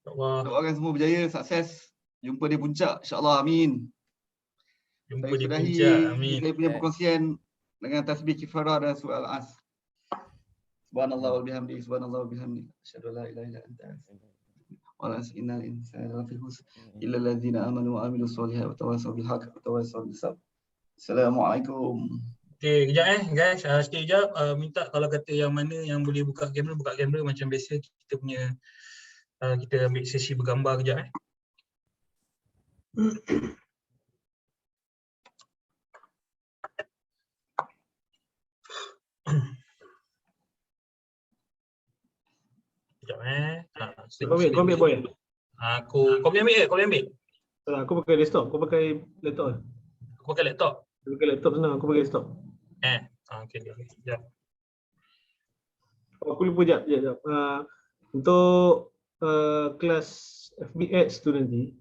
Doakan semua berjaya, sukses. Jumpa di puncak insyaAllah. Amin. Jumpa Saya di sudahi puncak. Amin. saya punya perkongsian dengan tasbih kifarah dan surah Al-As. Subhanallah wa bihamdi, subhanallah wa bihamdi. Asyhadu an la ilaha illa anta. Wa la innal insana lafi khusr illa allazina amanu wa amilus solihati wa tawassaw bil haqqi wa tawassaw bis sabr. Assalamualaikum. Okay, kejap guys, stay kejap. Minta kalau kata yang mana yang boleh buka kamera macam biasa kita punya kita ambil sesi bergambar kejap Kau ambil boy. Kau boleh ambil ke? Kau boleh ambil? Aku pakai desktop, kau pakai laptop. Aku pakai laptop. Aku pakai laptop senang, aku pakai desktop. Okay, sekejap. Aku lupa sekejap. Untuk kelas FBH tu nanti,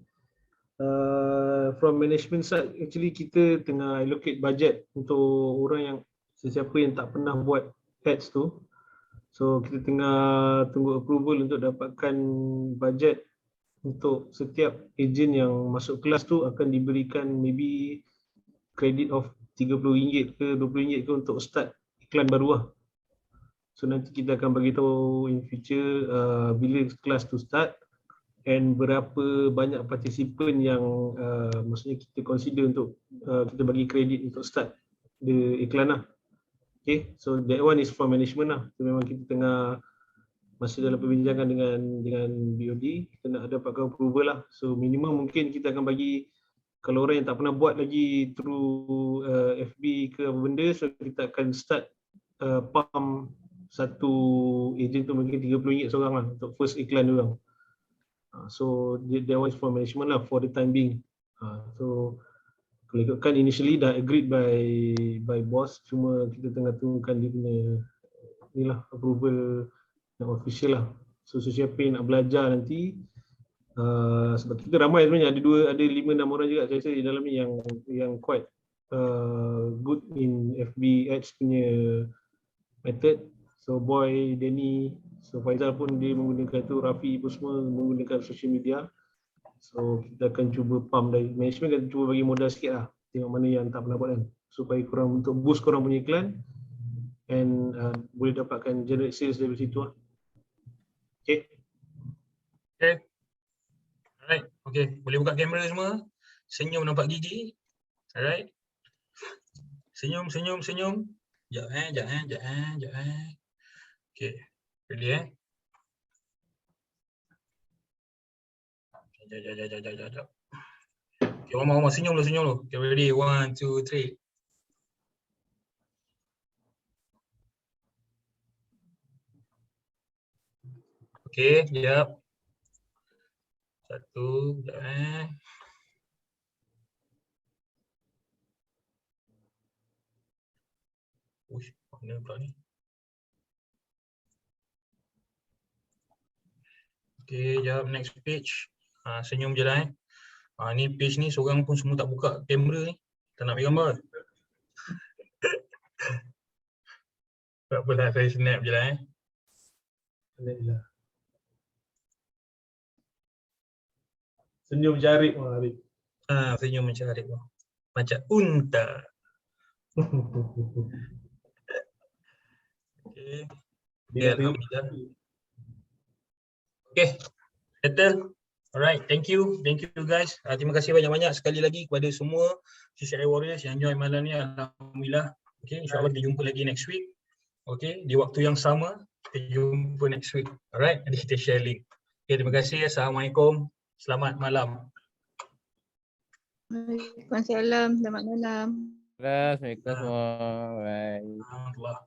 from management side, actually kita tengah allocate budget untuk orang yang sesiapa yang tak pernah buat ads tu. So kita tengah tunggu approval untuk dapatkan budget untuk setiap ejen yang masuk kelas tu akan diberikan maybe credit of RM30 ke RM20 ke untuk start iklan baru lah. So nanti kita akan bagi tahu in future bila kelas tu start and berapa banyak partisipan yang maksudnya kita consider untuk kita bagi kredit untuk start the iklan lah. Okay, so that one is from management lah. So memang kita tengah masih dalam perbincangan dengan BOD, kita nak dapatkan approval lah. So minimum mungkin kita akan bagi, kalau orang yang tak pernah buat lagi through FB ke apa benda, so kita akan start pump satu ejen tu mungkin RM30 seorang lah untuk first iklan diorang. So that one is for management lah for the time being. So kalau ikutkan initially dah agreed by boss, cuma kita tengah tunggukan dia punya inilah approval yang official lah. So siapa yang nak belajar nanti, sebab kita ramai sebenarnya, ada 5-6 orang juga saya rasa di dalam ni yang quite good in FB ads punya method. So Boy, Danny, so Faizal pun dia menggunakan tu, Rafi pun semua menggunakan social media. So kita akan cuba pump dari management, kita cuba bagi modal sikit lah, tengok mana yang tak pernah buat kan, supaya korang untuk boost korang punya iklan and boleh dapatkan generate sales dari situ lah. Okay. Alright, okay, boleh buka kamera semua. Senyum nampak gigi. Alright. Senyum. Sekejap. Okay. Ready Sekejap. Okay, Mama senyum dulu. Okay, ready, 1, 2, 3. Okay, sekejap. Satu, sekejap Uish, mana pula ni? Okay, sekejap, next page. Senyum je lah ni page ni seorang pun semua tak buka kamera ni. Tak nak ambil gambar. Tak apalah, saya snap je lah Senyum jarik Arif. Senyum macam Arif tu. Macam unta. Okay. Dia Okay, Alhamdulillah. Okay, settle. Alright, thank you guys. Terima kasih banyak-banyak sekali lagi kepada semua CCI Warriors yang join malam ni. Alhamdulillah. Okay, insyaAllah kita jumpa lagi next week. Okay, di waktu yang sama kita jumpa next week. Alright, nanti kita share link. Okay, terima kasih. Assalamualaikum. Selamat malam. Waalaikumsalam. Selamat malam. Assalamualaikum semua. Bye. Alhamdulillah.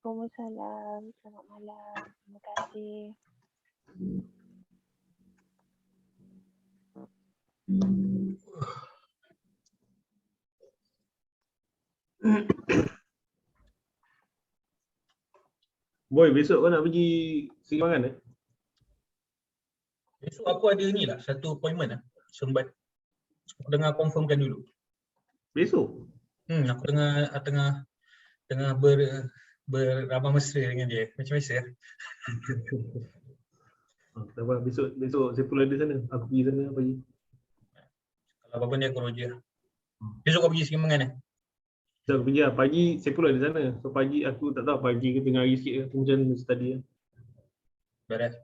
Waalaikumsalam. Selamat malam. Terima kasih. Boy, besok kau nak pergi Singbangan Besok aku ada ni lah, satu appointment lah. Sembat. Aku tengah confirmkan dulu. Besok? Aku tengah beramah mesra dengan dia. Macam biasa lah. Tak apa, besok saya pula ada sana. Aku pergi sana pagi. Kalau apa-apa ni aku roja. Besok kau pergi Singbangan eh? Besok aku pergi lah. Pagi saya pula ada sana. So pagi aku tak tahu pagi ke tengah hari sikit ke. Aku macam study lah. Beres.